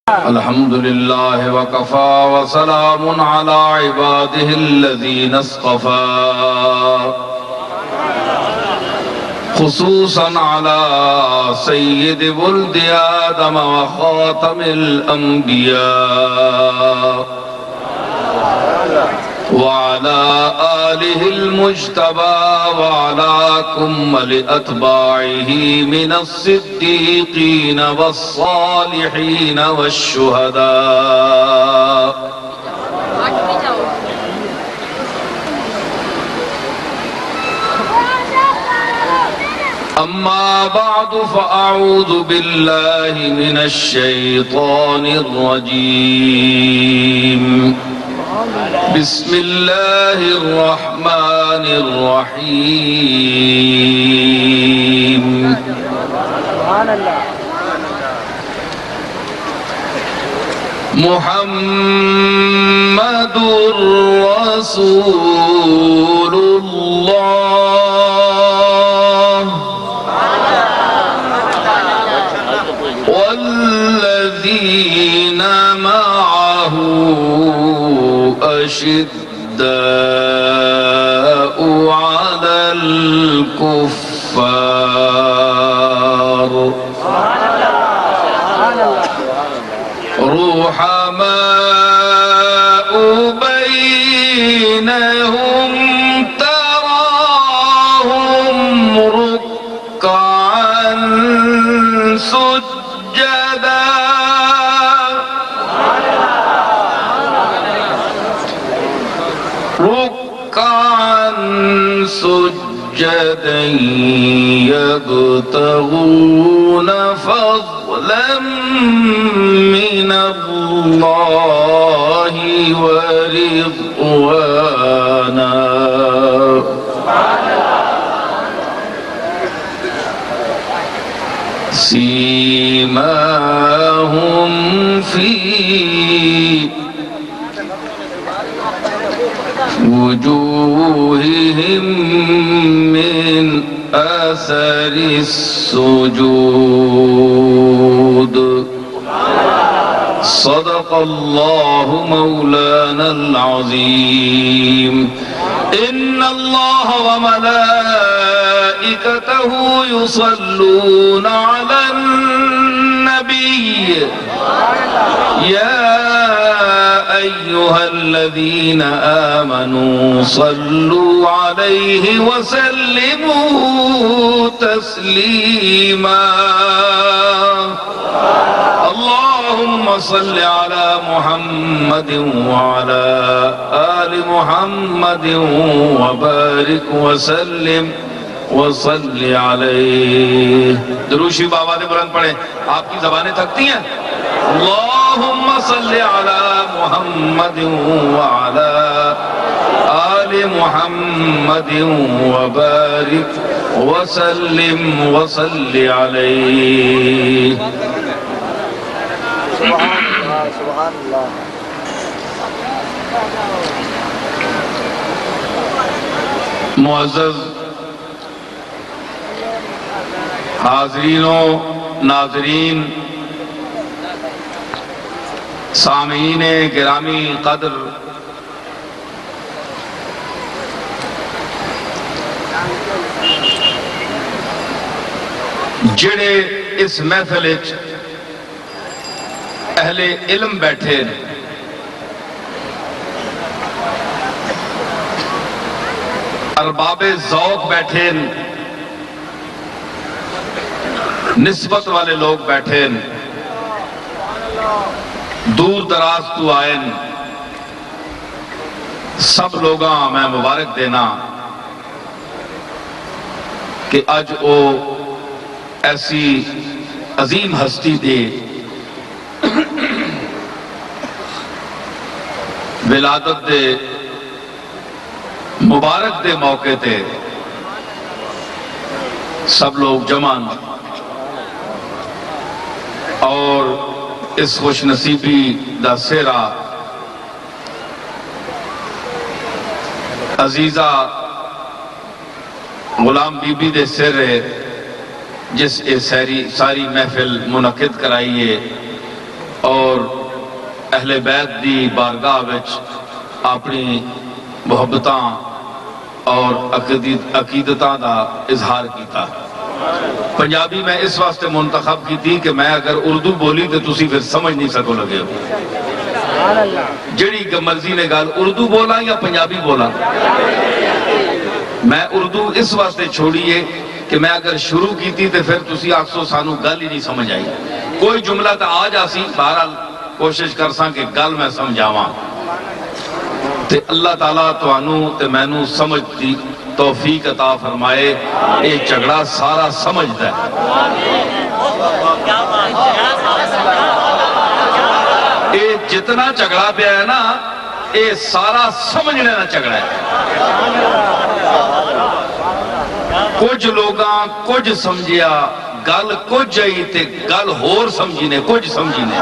الحمد لله وكفى وسلام على عباده الذين اصطفى خصوصا على سيد ولد آدم وخاتم الأنبياء وعلى آله المجتبى وعلى كمل أتباعه من الصديقين والصالحين والشهداء أما بعد فأعوذ بالله من الشيطان الرجيم بسم الله الرحمن الرحيم محمد رسول الله والذين معه أشداء على الكفار رحماء بينهم تراهم ركعا سجدا سجدا يبتغون فضلا من الله ورضوانا سيماهم في وجوههم من أثر السجود صدق الله مولانا العظيم إن الله وملائكته يصلون على النبي يا أيها الذين آمنوا صلوا عليه وسلموا تسليما اللهم صل على محمد وعلى آل محمد وبارك وسلم وصل علیہ دروشی بابا نے بلند پڑھیں آپ کی زبانیں تھکتی ہیں اللہم صل علی محمد وعلی آل محمد وبارک وسلم وصل علیہ سبحان اللہ معزز حاضرین و ناظرین سامعین گرامی قدر جڑے اس محفل وچ اہل علم بیٹھے ارباب ذوق بیٹھے نسبت والے لوگ بیٹھے دور دراز تو آئے سب لوگاں میں مبارک دینا کہ اج او ایسی عظیم ہستی دے ولادت دے مبارک دے موقع تے سب لوگ جمع اور اس خوش نصیبی دا سیرا عزیزہ غلام بی بی دے سر جس ساری محفل منعقد کرائیے اور اہل بیت دی بارگاہ وچ اپنی محبتاں اور عقیدتاں دا اظہار کیتا. پنجابی میں اس واسطے منتخب کی تھی کہ میں اگر اردو بولی تو تسی پھر سمجھ نہیں سکو لگے ہو. جڑی مرضی نے گل اردو بولا یا پنجابی بولا. میں اردو اس واسطے چھوڑیے کہ میں اگر شروع کی تھی تو پھر تسی آکسو سانو گل ہی نہیں سمجھ آئی. کوئی جملہ تو آ جاسی، بہرحال کوشش کرساں کہ گل میں سمجھاواں. تے اللہ تعالیٰ توانوں تے مینوں سمجھ دی توفیق عطا فرمائے. اے جھگڑا سارا سمجھدا ہے. اے جتنا جھگڑا پیا ہے نا، اے سارا سمجھنے نہ جھگڑا ہے. کچھ لوگاں کچھ سمجھیا، گل کچھ جائی تے گل ہور سمجھینے، کچھ سمجھینے.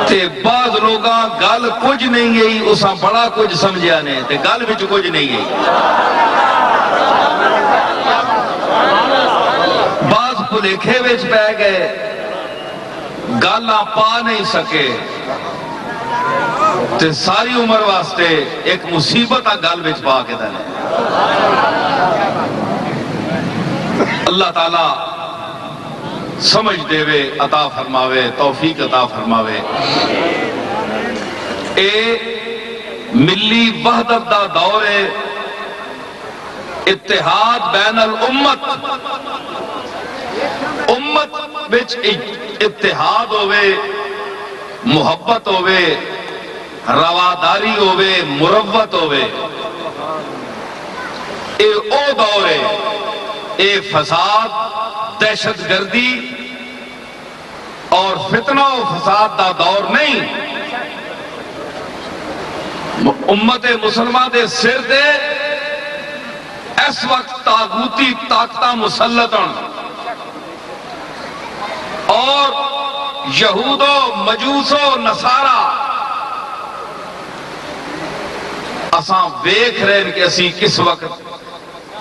تے بعض لوگاں گل کچھ نہیں گئی، اساں بڑا کچھ سمجھیا نے تے گل بچ کچھ نہیں گئی. بعض بھلیکھے وچ پہ گئے، گالاں پا نہیں سکے تے ساری عمر واسطے ایک مصیبت گل وچ پا کے دے. اللہ تعالیٰ سمجھ دے وے، عطا فرماوے، توفیق عطا فرماوے. اے ملی وحدت دا دور ہے. اتحاد بین الامت، امت بچ اتحاد ہوئے، محبت ہوئے، رواداری ہوئے، مروت ہوئے. اے او دور ہے. اے فساد، دہشت گردی اور فتنہ و فساد دا دور نہیں. امت مسلمہ دے سر دے اس وقت طاغوتی طاقتاں مسلطن اور یہود و مجوس و نصارہ اساں ویکھ رہے ہیں کہ اسی کس وقت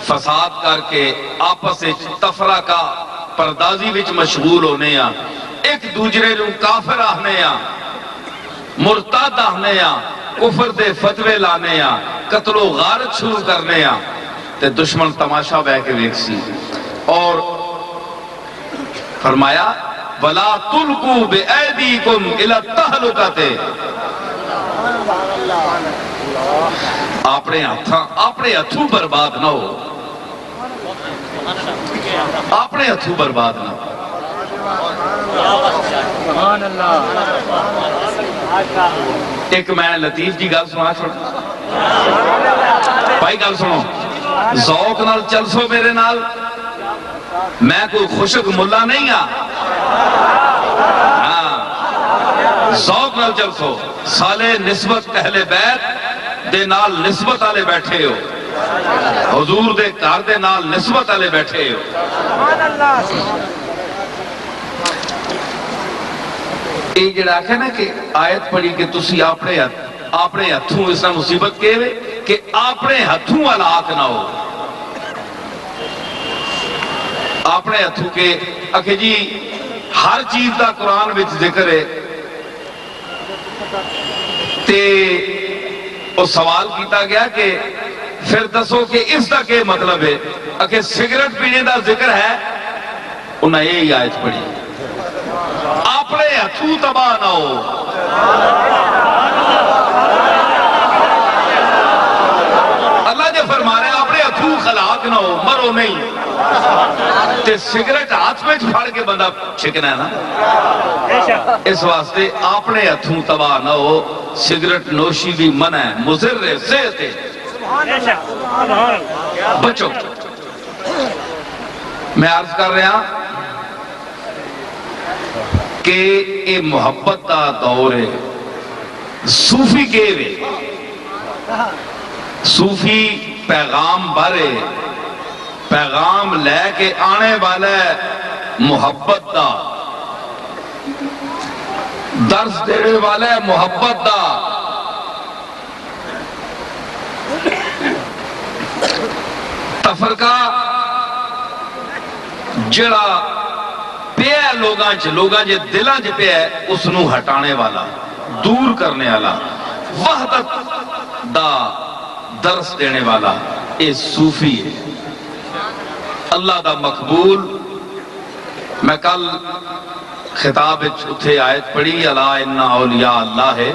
فساد کر کے آپس تفرقہ پردازی وچ مشغول ہونے ہیں. ایک دوسرے نوں کافر آنے ہیں، مرتد آنے ہیں، کفر دے فتوے لانے ہیں، قتل و غارت شروع کرنے ہیں. تے دشمن تماشا بہ کے ویکھ سی اور فرمایا وَلَا تُلْقُوا بِأَيْدِيكُمْ إِلَى التَّهْلُكَةِ. اپنے ہتھوں برباد نہ ہو، اپنے ہتھوں برباد نہ ہو. ایک میں لطیف جی گل سنا چھوڑا. بھائی گل سنو، ذوق نال چل سو میرے نال. میں کوئی خوشک ملا نہیں ہاں. ذوق نال چل سو. سالے نسبت اہل بیت دے نال نسبت آلے بیٹھے ہو، حضور دے گھر دے نال نسبت آلے بیٹھے ہو. یہ جڑا آکھے نا کہ آیت پڑھی کہ تسی اپنے ہتھوں اس نے مصیبت کہے کہ اپنے ہتھوں والا آکھ نہ ہو. اپنے ہتھوں کے آکھے جی ہر چیز دا قرآن وچ ذکر ہے. تے وہ سوال کیتا گیا کہ پھر دسو کہ اس دا کیا مطلب ہے. کہ سگریٹ پینے دا ذکر ہے، انہیں یہی آیت پڑھی اپنے ہتھوں تباہ نہ ہو. اللہ جے فرما رہے اپنے ہتھوں خلاق نہ ہو، مرو نہیں. تے سگریٹ ہاتھ میں پھاڑ کے بندہ چھکنا ہے نا. اس واسطے اپنے ہتھوں تباہ نہ ہو. سگریٹ نوشی بھی منع ہے، مضر ہے، صحت ہے، بچو. میں عرض کر رہا کہ یہ محبت کا دور ہے. صوفی کے وے صوفی پیغام بارے پیغام لے کے آنے والا محبت دا، درس دینے والا محبت دا. تفرقہ جڑا پیا لوگاں جے دلاں چ پیا اس نو ہٹانے والا، دور کرنے والا، وحدت دا درس دینے والا، اے صوفی ہے اللہ دا مقبول۔ میں کل خطاب اتھے آیت پڑھی، الا ان اولیاء اللہ ہے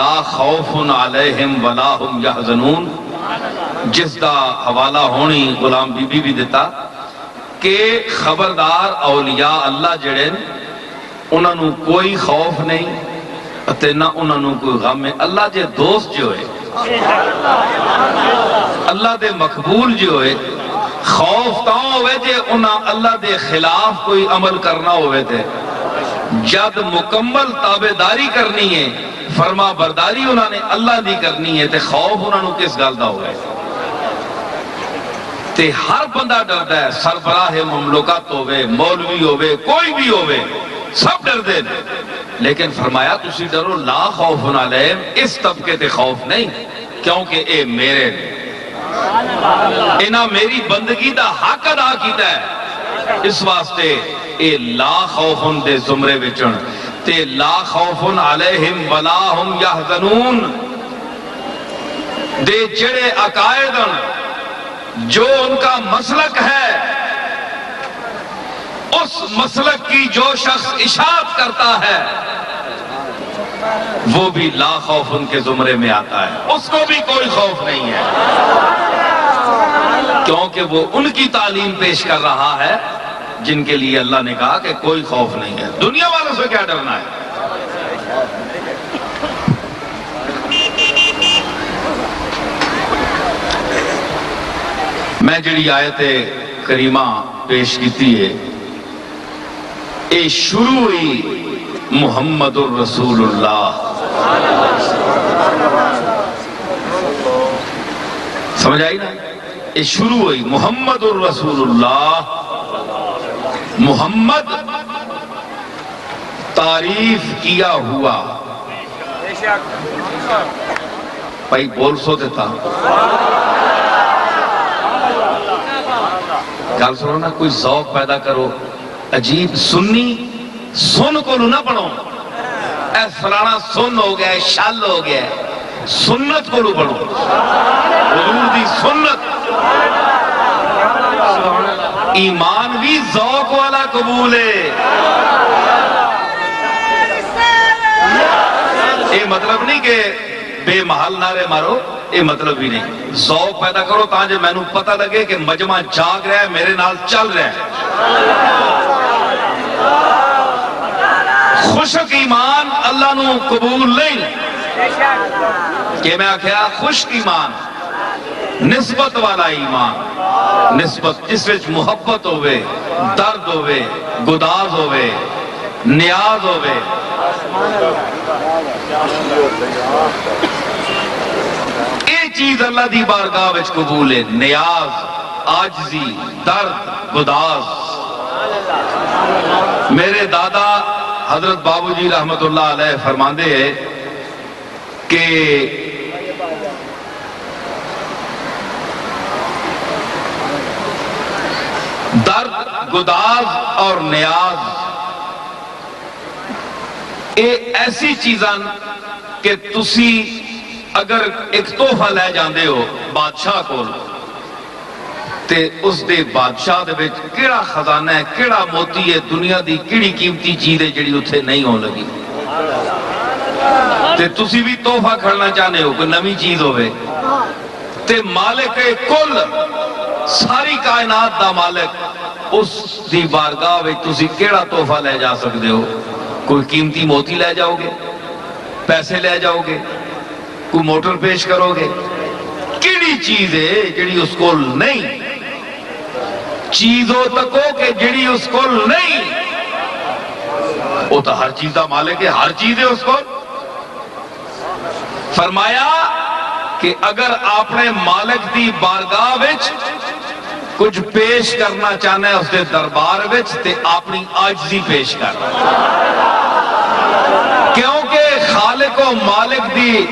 لا خوف علیہم ولا ہم یحزنون، جس دا حوالہ ہونی غلام بی بی بھی دیتا کہ خبردار اولیاء اللہ جڑے انہاں نو کوئی خوف نہیں تے نہ انہاں نو کوئی غم ہے۔ اللہ جے دوست جو ہے، اللہ دے مقبول جو ہے، خوف تاں ہوئے جے انہاں اللہ دے خلاف کوئی عمل کرنا ہوئے تھے، جد مکمل تابعداری کرنی ہے، فرما برداری انہوں نے اللہ دی کرنی ہے، تے خوف انہوں نے کس گل دا ہوئے؟ تے ہر بندہ ڈردا ہے، سربراہ مملکت ہوئے، مولوی ہوئے، کوئی بھی ہوئے، سب ڈر دے، لیکن فرمایا تسی ڈرو لا خوف علیہم، اس طبقے تے خوف نہیں، کیونکہ اے میرے انہاں میری بندگی دا حق ادا کیتا ہے، اس واسطے اے لا خوف دے زمرے وچن تے لا خوف علیہم ولا ہم یحزنون دے جڑے عقائدن جو ان کا مسلک ہے، اس مسلک کی جو شخص اشاعت کرتا ہے وہ بھی لا خوف ان کے زمرے میں آتا ہے، اس کو بھی کوئی خوف نہیں ہے، کیونکہ وہ ان کی تعلیم پیش کر رہا ہے جن کے لیے اللہ نے کہا کہ کوئی خوف نہیں ہے۔ دنیا والوں سے کیا ڈرنا ہے؟ میں جڑی آیت کریمہ پیش کیتی ہے، اے شروع ہوئی محمد الرسول اللہ، سمجھ آئی نا؟ اے شروع ہوئی محمد الرسول اللہ، محمد تعریف کیا ہوا، بھائی بول سو دیتا گل سنو نا، کوئی ذوق پیدا کرو، عجیب سنی سن کو نہ پڑھو، اے فلانا سن ہو گیا، شل ہو گیا، سنت کو نہ پڑھو، حضور دی سنت۔ ایمان بھی ذوق والا قبول ہے، یہ مطلب نہیں کہ بے محل نعرے مارو، یہ مطلب بھی نہیں، ذوق پیدا کرو تاکہ میں نو پتہ لگے کہ مجمع جاگ رہا ہے، میرے نال چل رہا ہے۔ خشک ایمان اللہ نو قبول نہیں، کہ میں آکھیا خشک ایمان، نسبت والا ایمان، نسبت جس وچ محبت ہوئے، درد ہوئے، گداز ہوئے، نیاز ہوئے۔ یہ چیز اللہ دی بارگاہ وچ قبول ہے، نیاز، عاجزی، درد، گداز۔ میرے دادا حضرت بابو جی رحمت اللہ علیہ فرماندے ہیں کہ درد، گداز اور نیاز یہ ایسی چیزاں کہ تسی اگر ایک تحفہ لے جاندے ہو بادشاہ کو تے اس دے بادشاہ دے وچ کیڑا خزانہ ہے، کیڑا موتی ہے، دنیا دی کیڑی قیمتی چیز ہے جڑی اتھے نہیں ہون لگی، تے تسی بھی تحفہ کھڑنا چاہنے ہو، کوئی نمی چیز ہوئے، تے مالک کل ساری کائنات دا مالک اس دی بارگاہ وچ تسی کیڑا تحفہ لے جا سکتے ہو؟ کوئی قیمتی موتی لے جاؤ گے، پیسے لے جاؤ گے، کوئی موٹر پیش کرو گے؟ کیڑی چیز ہے جڑی اس کو نہیں؟ چیزوں تکو کہ جڑی اس کو نہیں، وہ تو ہر چیز دا مالک ہے، ہر چیز ہے اس کو۔ فرمایا کہ اگر آپ نے مالک دی بارگاہ وچ کچھ پیش کرنا چاہنا ہے اس دے دربار وچ تے اپنی عاجزی پیش کرنا، کیونکہ خالق و مالک دی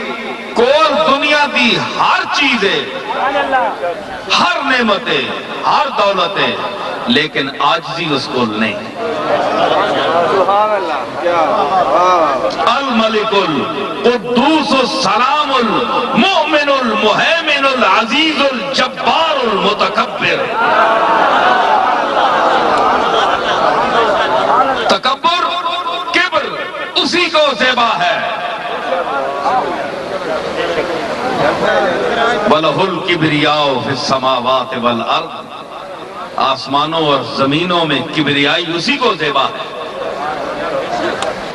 کول دنیا دی ہر چیز ہے، ہر نعمت ہے، ہر دولت ہے، لیکن عاجزی اس کو نہیں۔ سبحان اللہ کیا الملک القدوس السلام المؤمن المہیمن العزیز الجبار المتکبر. تکبر کبر اسی کو زیبا ہے. وَلَهُ الْكِبْرِيَاءُ فِي السَّمَاوَاتِ وَالْأَرْضِ. آسمانوں اور زمینوں میں کبریائی اسی کو زیبا ہے.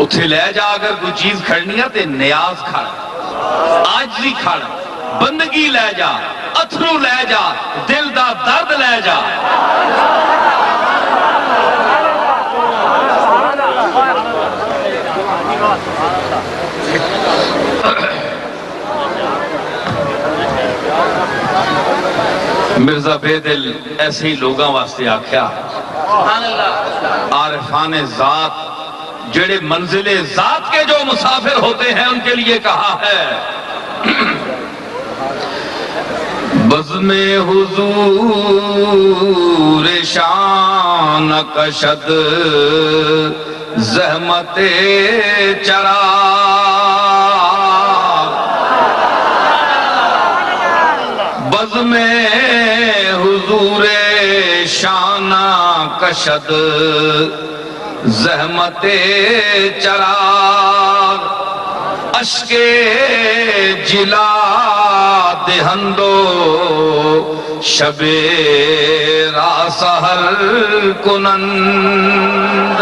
اتھے لے جا اگر کوئی چیز کھڑنی ہے تے نیاز کھڑ، آجزی کھڑ، بندگی لے جا، اتھرو لے جا، دل دا درد لے جا. مرزا بیدل ایسے ہی لوگاں واسطے آکھیا عارفان ذات جڑے منزل ذات کے جو مسافر ہوتے ہیں ان کے لیے کہا ہے بزم حضور شان کشد زحمت چرا بزم حضور شان کشد زحمت چراغ اشک جلا دہندو شب را سحر کنند.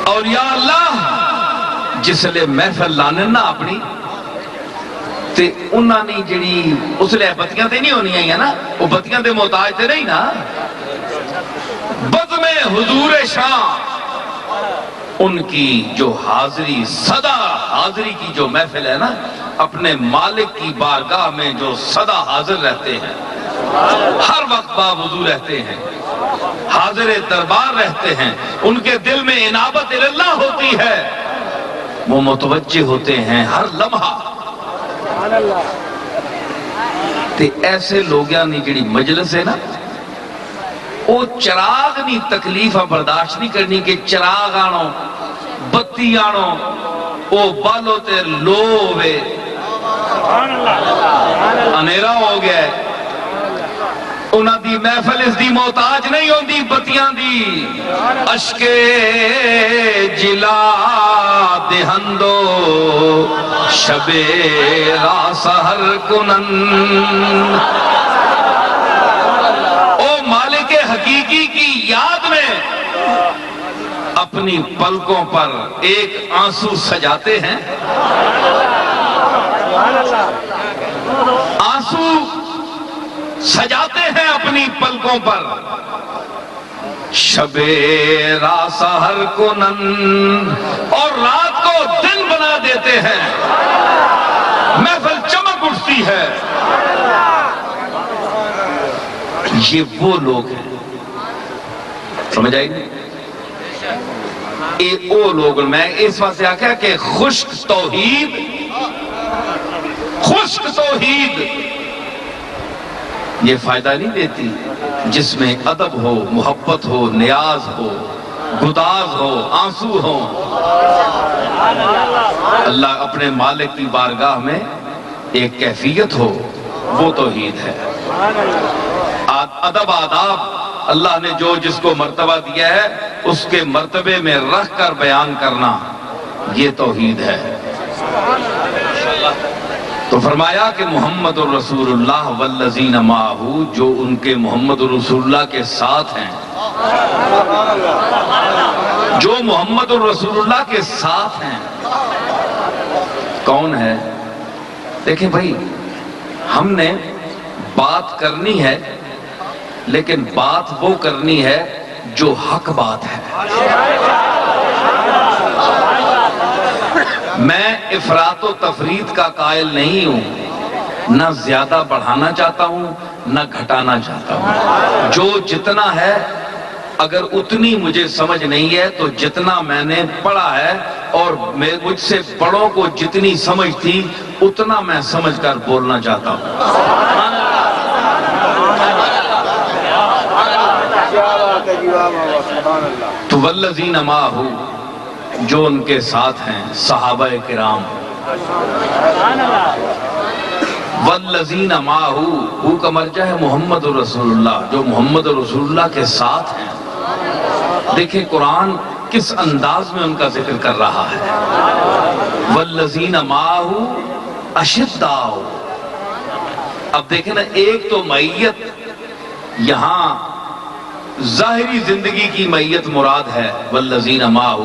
اور یا اللہ جس لئے محفل لانے نا اپنی تے انہاں نے جڑی اس لئے بتیاں تے نہیں ہونی آئی ہے نا، وہ بتیاں تے محتاج تے نہیں نا. بزم حضور شاہ ان کی جو حاضری صدا حاضری کی جو محفل ہے نا، اپنے مالک کی بارگاہ میں جو صدا حاضر رہتے ہیں، ہر وقت باوضو رہتے ہیں، حاضر دربار رہتے ہیں، ان کے دل میں انابت اللہ ہوتی ہے، وہ متوجہ ہوتے ہیں ہر لمحہ. تے ایسے لوگیاں نہیں جڑی مجلس ہے نا، وہ چراغ نہیں تکلیفہ برداشت نہیں کرنی کہ چراغ آنو بتی آنو وہ بالو تے لو ہوئے انیرا ہو گیا. انہاں دی محفل اس دی محتاج نہیں ہوندی بتیاں دی. اشک جلا دہندو شب را سحر کنن. او مالک حقیقی کی یاد میں اپنی پلکوں پر ایک آنسو سجاتے ہیں. آنسو سجاتے ہیں اپنی پلکوں پر شب را سحر کنن، اور رات کو دن بنا دیتے ہیں. محفل چمک اٹھتی ہے. یہ وہ لوگ ہیں، سمجھ آئی نہیں؟ وہ لوگ میں اس وقت سے آکھا کہ خشک توحید یہ فائدہ نہیں دیتی جس میں ادب ہو، محبت ہو، نیاز ہو، گداز ہو، آنسو ہو. اللہ اپنے مالک کی بارگاہ میں ایک کیفیت ہو، وہ توحید ہے. ادب آداب اللہ نے جو جس کو مرتبہ دیا ہے اس کے مرتبے میں رکھ کر بیان کرنا، یہ توحید ہے. تو فرمایا کہ محمد الرسول اللہ والذین معہ، جو ان کے محمد الرسول اللہ کے ساتھ ہیں، جو محمد الرسول اللہ کے ساتھ ہیں. کون ہے؟ دیکھیں بھائی، ہم نے بات کرنی ہے لیکن بات وہ کرنی ہے جو حق بات ہے. میں افراط و تفرید کا قائل نہیں ہوں، نہ زیادہ بڑھانا چاہتا ہوں نہ گھٹانا چاہتا ہوں. جو جتنا ہے اگر اتنی مجھے سمجھ نہیں ہے تو جتنا میں نے پڑھا ہے اور مجھ سے بڑوں کو جتنی سمجھ تھی اتنا میں سمجھ کر بولنا چاہتا ہوں. تو والذین معہ، جو ان کے ساتھ ہیں صحابہ کرام، والذین معہ، ہو کا مرجع ہے محمد رسول اللہ، جو محمد رسول اللہ کے ساتھ ہیں۔ دیکھیں قرآن کس انداز میں ان کا ذکر کر رہا ہے۔ والذین معہ اشداء، اب دیکھیں نا، ایک تو معیت یہاں ظاہری زندگی کی معیت مراد ہے والذین معہ،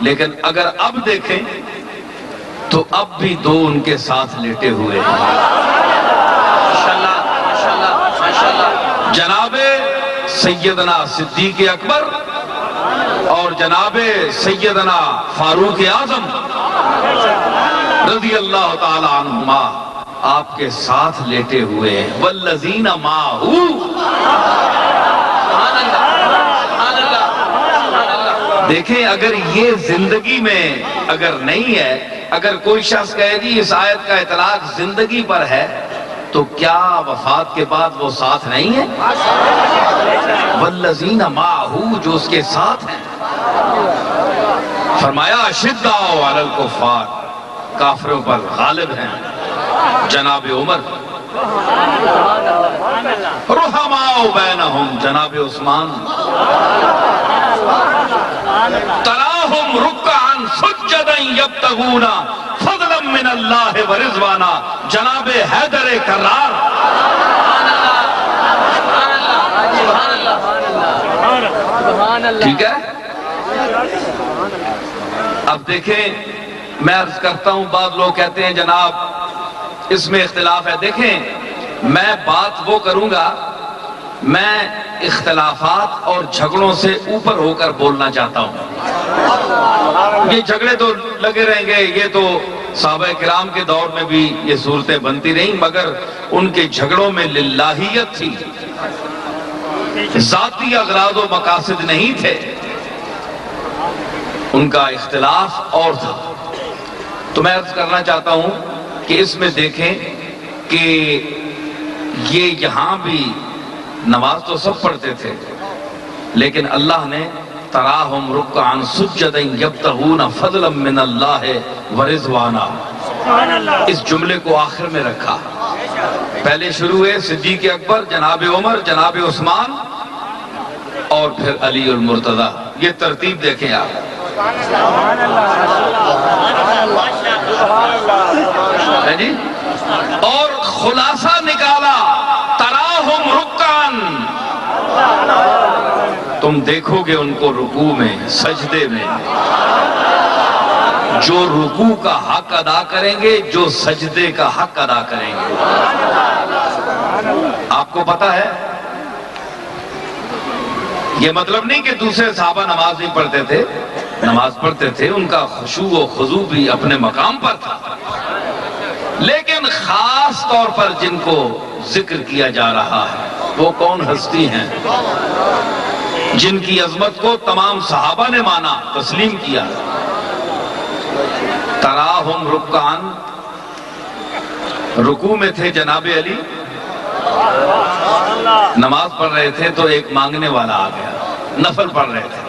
لیکن اگر اب دیکھیں تو اب بھی دو ان کے ساتھ لیٹے ہوئے ہیں۔ جناب سیدنا صدیق اکبر اور جناب سیدنا فاروق اعظم رضی اللہ تعالی عنہما آپ کے ساتھ لیٹے ہوئے ہیں۔ والذین معہ، دیکھیں اگر یہ زندگی میں اگر نہیں ہے، اگر کوئی شخص کہے جی اس آیت کا اطلاق زندگی پر ہے، تو کیا وفات کے بعد وہ ساتھ نہیں ہے؟ والذین معہ، جو اس کے ساتھ ہیں، فرمایا اشداء علی الکفار، کافروں پر غالب ہیں، جناب عمر، رحماء بینہم، جناب عثمان، تراہم رکعا سجدا یبتغون فضلا من اللہ ورضوانا، جناب حیدر کرار، ٹھیک ہے۔ اب دیکھیں میں عرض کرتا ہوں، بعض لوگ کہتے ہیں جناب اس میں اختلاف ہے۔ دیکھیں میں بات وہ کروں گا، میں اختلافات اور جھگڑوں سے اوپر ہو کر بولنا چاہتا ہوں۔ یہ جھگڑے تو لگے رہیں گے، یہ تو صحابہ کرام کے دور میں بھی یہ صورتیں بنتی رہیں، مگر ان کے جھگڑوں میں للہیت تھی، ذاتی اغراض و مقاصد نہیں تھے، ان کا اختلاف اور تھا۔ تو میں عرض کرنا چاہتا ہوں کہ اس میں دیکھیں کہ یہ یہاں بھی نماز تو سب پڑھتے تھے، لیکن اللہ نے تراہم رکعا سجدا یبتغون فضلا من اللہ ورضوانا، اس جملے کو آخر میں رکھا۔ پہلے شروع ہوئے صدیق اکبر، جناب عمر، جناب عثمان اور پھر علی المرتضیٰ، یہ ترتیب دیکھیں آپ۔ ہے جی، اور خلاصہ نکالا تراہم رکعن، تم دیکھو گے ان کو رکوع میں، سجدے میں، جو رکوع کا حق ادا کریں گے، جو سجدے کا حق ادا کریں گے۔ آپ کو پتا ہے یہ مطلب نہیں کہ دوسرے صحابہ نماز نہیں پڑھتے تھے، نماز پڑھتے تھے، ان کا خشوع و خضوع بھی اپنے مقام پر تھا، لیکن خاص طور پر جن کو ذکر کیا جا رہا ہے وہ کون ہستی ہیں جن کی عظمت کو تمام صحابہ نے مانا، تسلیم کیا۔ تراہم رکعن، رکوع میں تھے جناب علی، نماز پڑھ رہے تھے تو ایک مانگنے والا آ گیا، نفل پڑھ رہے تھے،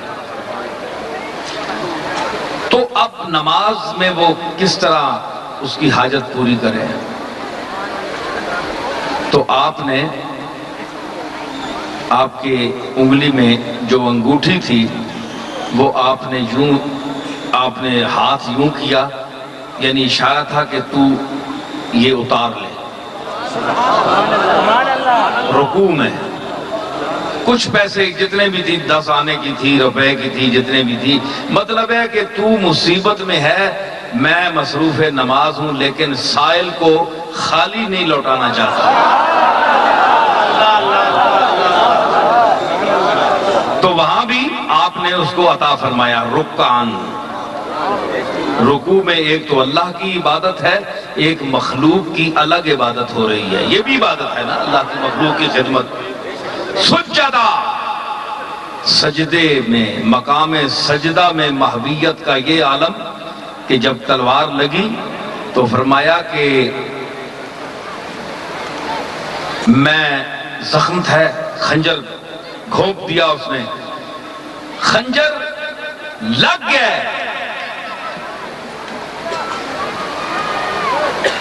تو اب نماز میں وہ کس طرح اس کی حاجت پوری کرے؟ تو آپ نے آپ کی انگلی میں جو انگوٹھی تھی وہ آپ نے ہاتھ یوں کیا، یعنی اشارہ تھا کہ تو یہ اتار لے۔ رکوع میں کچھ پیسے جتنے بھی تھی، 10 آنے کی تھی، روپے کی تھی، جتنے بھی تھی، مطلب ہے کہ تو مصیبت میں ہے، میں مصروف نماز ہوں، لیکن سائل کو خالی نہیں لوٹانا چاہتا۔ تو وہاں بھی آپ نے اس کو عطا فرمایا رکعن۔ رکوع میں ایک تو اللہ کی عبادت ہے، ایک مخلوق کی الگ عبادت ہو رہی ہے، یہ بھی عبادت ہے نا، اللہ کی مخلوق کی خدمت۔ سجدہ، سجدے میں، مقام سجدہ میں محویت کا یہ عالم کہ جب تلوار لگی تو فرمایا کہ میں زخم تھا، خنجر گھونپ دیا اس نے، خنجر لگ گیا،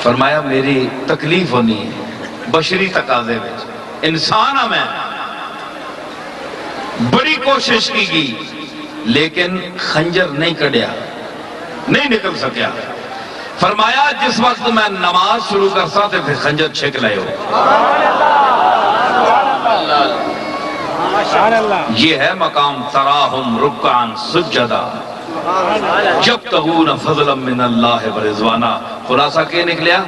فرمایا میری تکلیف ہونی ہے، بشری تقاضے میں انسان ہاں، میں بڑی کوشش کی گئی لیکن خنجر نہیں کڑیا، نہیں نکل سکیا۔ فرمایا جس وقت میں نماز شروع کرتا تھے پھر خنجر چھک لائے ہو۔ یہ ہے مقام تراہم رکعاً سجدہ یبتغون فضلا من اللہ ورضوانا۔ خلاصہ کیا نکلیا؟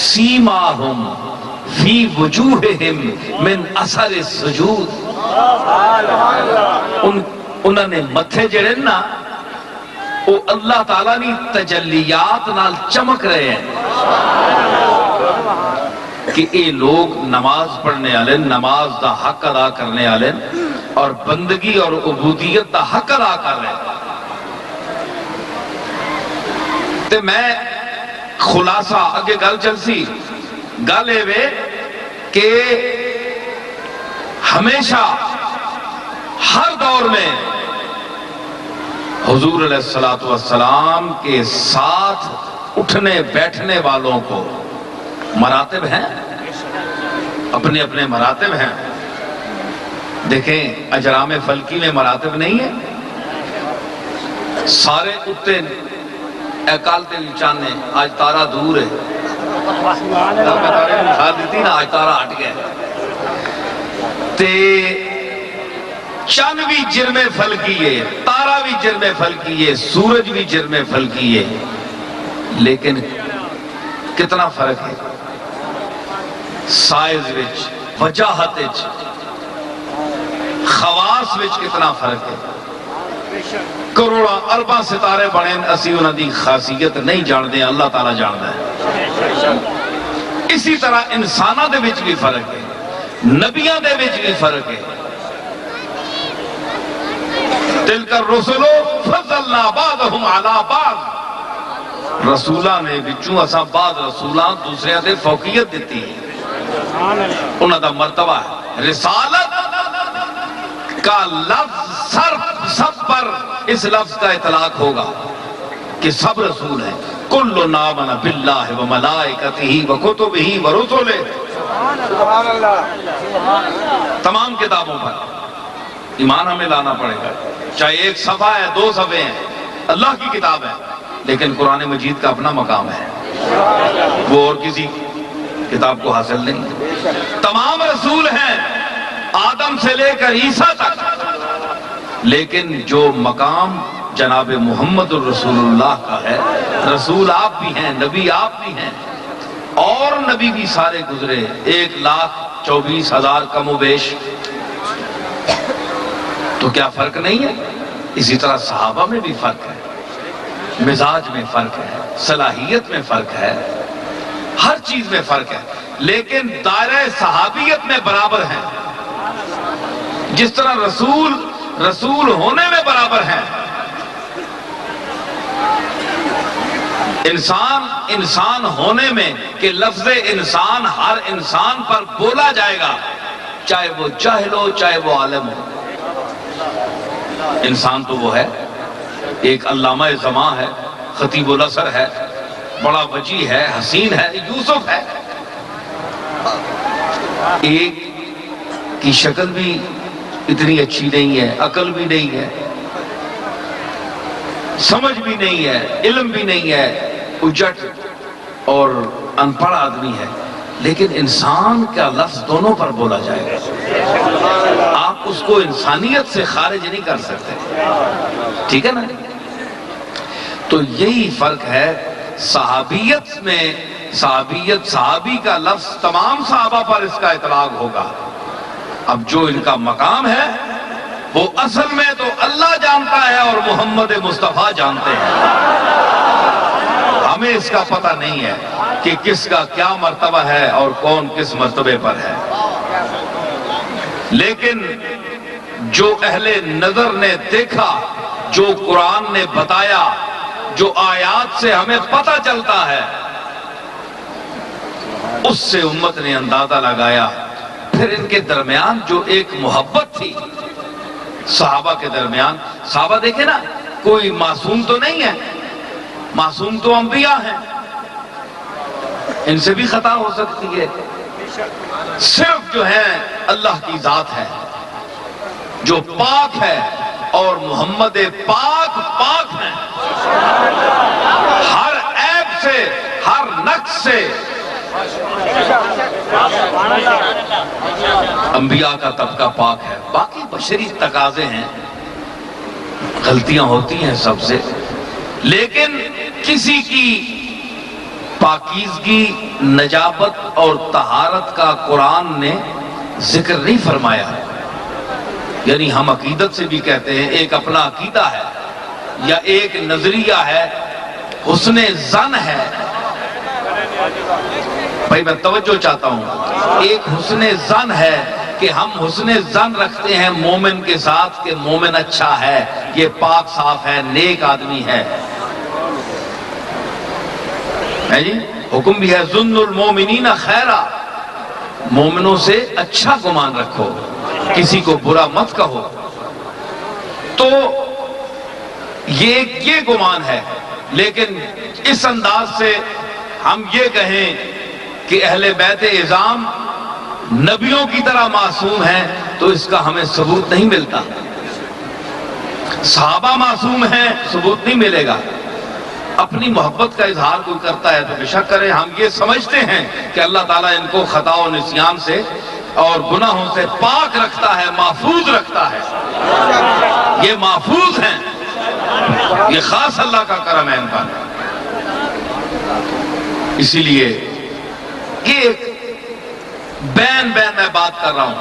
سیماہم فی وجوہہم من اثر السجود۔ انہوں نے متھے جڑے نا وہ اللہ تعالیٰ نے تجلیات نال چمک رہے ہیں کہ اے لوگ نماز پڑھنے والے، نماز دا حق ادا کرنے والے اور بندگی اور عبودیت دا حق ادا کر رہے ہیں۔ تے میں خلاصہ اگے گل چلسی، گل اے کہ ہمیشہ ہر دور میں حضور علیہ السلام کے ساتھ اٹھنے بیٹھنے والوں کو مراتب ہیں، اپنے اپنے مراتب ہیں۔ دیکھیں اجرام فلکی میں مراتب نہیں ہے، سارے اتے اکالتے چانے آج تارا دور ہے، تارے میں کھا دیتی نا آج تارا ہٹ گیا تے چند بھی جرم فلکی ہے، تارا بھی جرم فلکی ہے، سورج بھی جرم فلکی ہے، لیکن کتنا فرق ہے سائز وچ، وجاہت وچ، خواص وچ کتنا فرق ہے۔ کروڑا ارباں ستارے بنے اسی انہاں دی خاصیت نہیں جاندے، اللہ تعالیٰ جاندا ہے۔ اسی طرح انساناں دے وچ بھی فرق ہے، نبیاں دے وچ بھی فرق ہے۔ تلک الرسل فضلنا بعضهم علی بعض، رسولاں نے بچوں اساں بعض رسولاں دوسرے دے فوقیت دیتی ہے، انہاں دا مرتبہ ہے۔ رسالت کا لفظ سب پر اس لفظ کا اطلاق ہوگا کہ سب رسول ہیں۔ کل آمن باللہ و ملائکتہ و کتبہ و رسلہ، تمام کتابوں پر ایمان ہمیں لانا پڑے گا، چاہے ایک صفحہ ہے، دو صفحے ہیں، اللہ کی کتاب ہے، لیکن قرآن مجید کا اپنا مقام ہے، وہ اور کسی کتاب کو حاصل نہیں۔ تمام رسول ہیں آدم سے لے کر عیسیٰ تک، لیکن جو مقام جناب محمد الرسول اللہ کا ہے، رسول آپ بھی ہیں، نبی آپ بھی ہیں، اور نبی بھی سارے گزرے، 1,24,000 کم و بیش، تو کیا فرق نہیں ہے؟ اسی طرح صحابہ میں بھی فرق ہے، مزاج میں فرق ہے، صلاحیت میں فرق ہے، ہر چیز میں فرق ہے، لیکن دائرہ صحابیت میں برابر ہیں۔ جس طرح رسول ہونے میں برابر ہیں، انسان ہونے میں کہ لفظ انسان ہر انسان پر بولا جائے گا، چاہے وہ جاہل ہو چاہے وہ عالم ہو، انسان تو وہ ہے۔ ایک علامہ زمان ہے، خطیب العصر ہے، بڑا وجیح ہے، حسین ہے، یوسف ہے، ایک کی شکل بھی اتنی اچھی نہیں ہے، عقل بھی نہیں ہے، سمجھ بھی نہیں ہے، علم بھی نہیں ہے، اجٹ اور انپڑھ آدمی ہے، لیکن انسان کا لفظ دونوں پر بولا جائے گا، آپ اس کو انسانیت سے خارج نہیں کر سکتے، ٹھیک ہے نا؟ تو یہی فرق ہے صحابیت میں، صحابی کا لفظ تمام صحابہ پر اس کا اطلاق ہوگا۔ اب جو ان کا مقام ہے وہ اصل میں تو اللہ جانتا ہے اور محمد مصطفیٰ جانتے ہیں، ہمیں اس کا پتہ نہیں ہے کہ کس کا کیا مرتبہ ہے اور کون کس مرتبے پر ہے، لیکن جو اہل نظر نے دیکھا، جو قرآن نے بتایا، جو آیات سے ہمیں پتہ چلتا ہے، اس سے امت نے اندازہ لگایا۔ پھر ان کے درمیان جو ایک محبت تھی، صحابہ کے درمیان. صحابہ دیکھیں نا، کوئی معصوم تو نہیں ہے، معصوم تو انبیاء ہیں، ان سے بھی خطا ہو سکتی ہے. صرف جو ہے اللہ کی ذات ہے جو پاک ہے، اور محمد پاک پاک ہیں ہر عیب سے، ہر نقص سے. انبیاء کا طبقہ پاک ہے، باقی بشری تقاضے ہیں، غلطیاں ہوتی ہیں سب سے، لیکن کسی کی پاکیزگی، نجابت اور طہارت کا قرآن نے ذکر نہیں فرمایا. یعنی ہم عقیدت سے بھی کہتے ہیں، ایک اپنا عقیدہ ہے یا ایک نظریہ ہے، حسن ظن ہے. بھائی میں توجہ چاہتا ہوں، ایک حسن ظن ہے کہ ہم حسن ظن رکھتے ہیں مومن کے ساتھ کہ مومن اچھا ہے، یہ پاک صاف ہے، نیک آدمی ہے جی. حکم بھی ہے ظن المومنین خیرا، مومنوں سے اچھا گمان رکھو، کسی کو برا مت کہو. تو یہ گمان ہے، لیکن اس انداز سے ہم یہ کہیں کہ اہل بیت اعظام نبیوں کی طرح معصوم ہیں تو اس کا ہمیں ثبوت نہیں ملتا. صحابہ معصوم ہیں، ثبوت نہیں ملے گا. اپنی محبت کا اظہار کوئی کرتا ہے تو بے شک کرے. ہم یہ سمجھتے ہیں کہ اللہ تعالیٰ ان کو خطا و نسیان سے اور گناہوں سے پاک رکھتا ہے، محفوظ رکھتا ہے. یہ محفوظ ہیں، یہ خاص اللہ کا کرم ہے ان پر. اسی لیے یہ ایک بین میں بات کر رہا ہوں.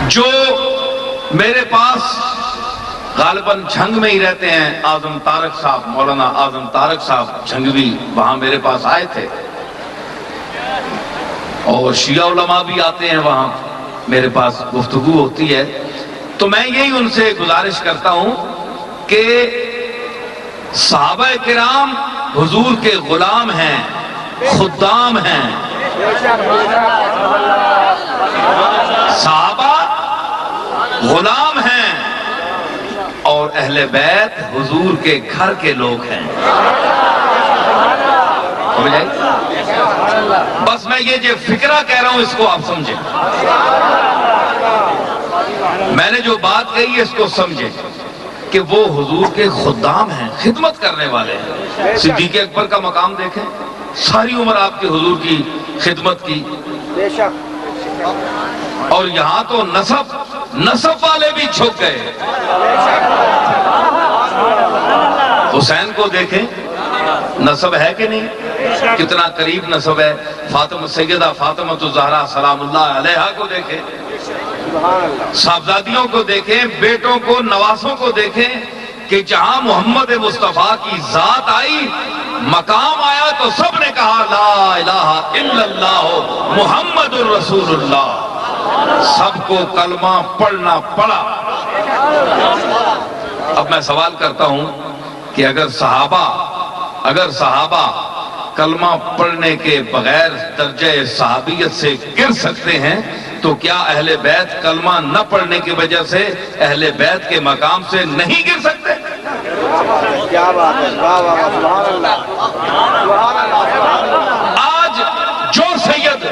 جو میرے پاس غالباً جھنگ میں ہی رہتے ہیں، اعظم طارق صاحب، مولانا اعظم طارق صاحب جھنگوی وہاں میرے پاس آئے تھے، اور شیعہ علماء بھی آتے ہیں وہاں میرے پاس گفتگو ہوتی ہے. تو میں یہی ان سے گزارش کرتا ہوں کہ صحابہ کرام حضور کے غلام ہیں، خدام ہیں. صحابہ غلام ہیں اور اہل بیت حضور کے گھر کے لوگ ہیں. بس میں یہ فکرہ کہہ رہا ہوں، اس کو آپ سمجھیں. میں نے جو بات کہی ہے اس کو سمجھیں کہ وہ حضور کے خدام ہیں، خدمت کرنے والے ہیں. صدیق اکبر کا مقام دیکھیں، ساری عمر آپ کے حضور کی خدمت کی. اور یہاں تو نسب والے بھی چھپ گئے. حسین کو دیکھیں، نسب ہے کہ نہیں؟ کتنا قریب نسب ہے. فاطمہ سیدہ فاطمہ الزہرا سلام اللہ علیہا کو دیکھیں، صاحبزادیوں کو دیکھیں، بیٹوں کو، نواسوں کو دیکھیں کہ جہاں محمد مصطفیٰ کی ذات آئی، مقام آیا تو سب نے کہا لا الہ الا اللہ محمد الرسول اللہ. سب کو کلمہ پڑھنا پڑا. اب میں سوال کرتا ہوں کہ اگر صحابہ کلمہ پڑھنے کے بغیر درجہ صحابیت سے گر سکتے ہیں تو کیا اہل بیت کلمہ نہ پڑھنے کی وجہ سے اہل بیت کے مقام سے نہیں گر سکتے؟ کیا بات ہے، سبحان اللہ. آج جو سید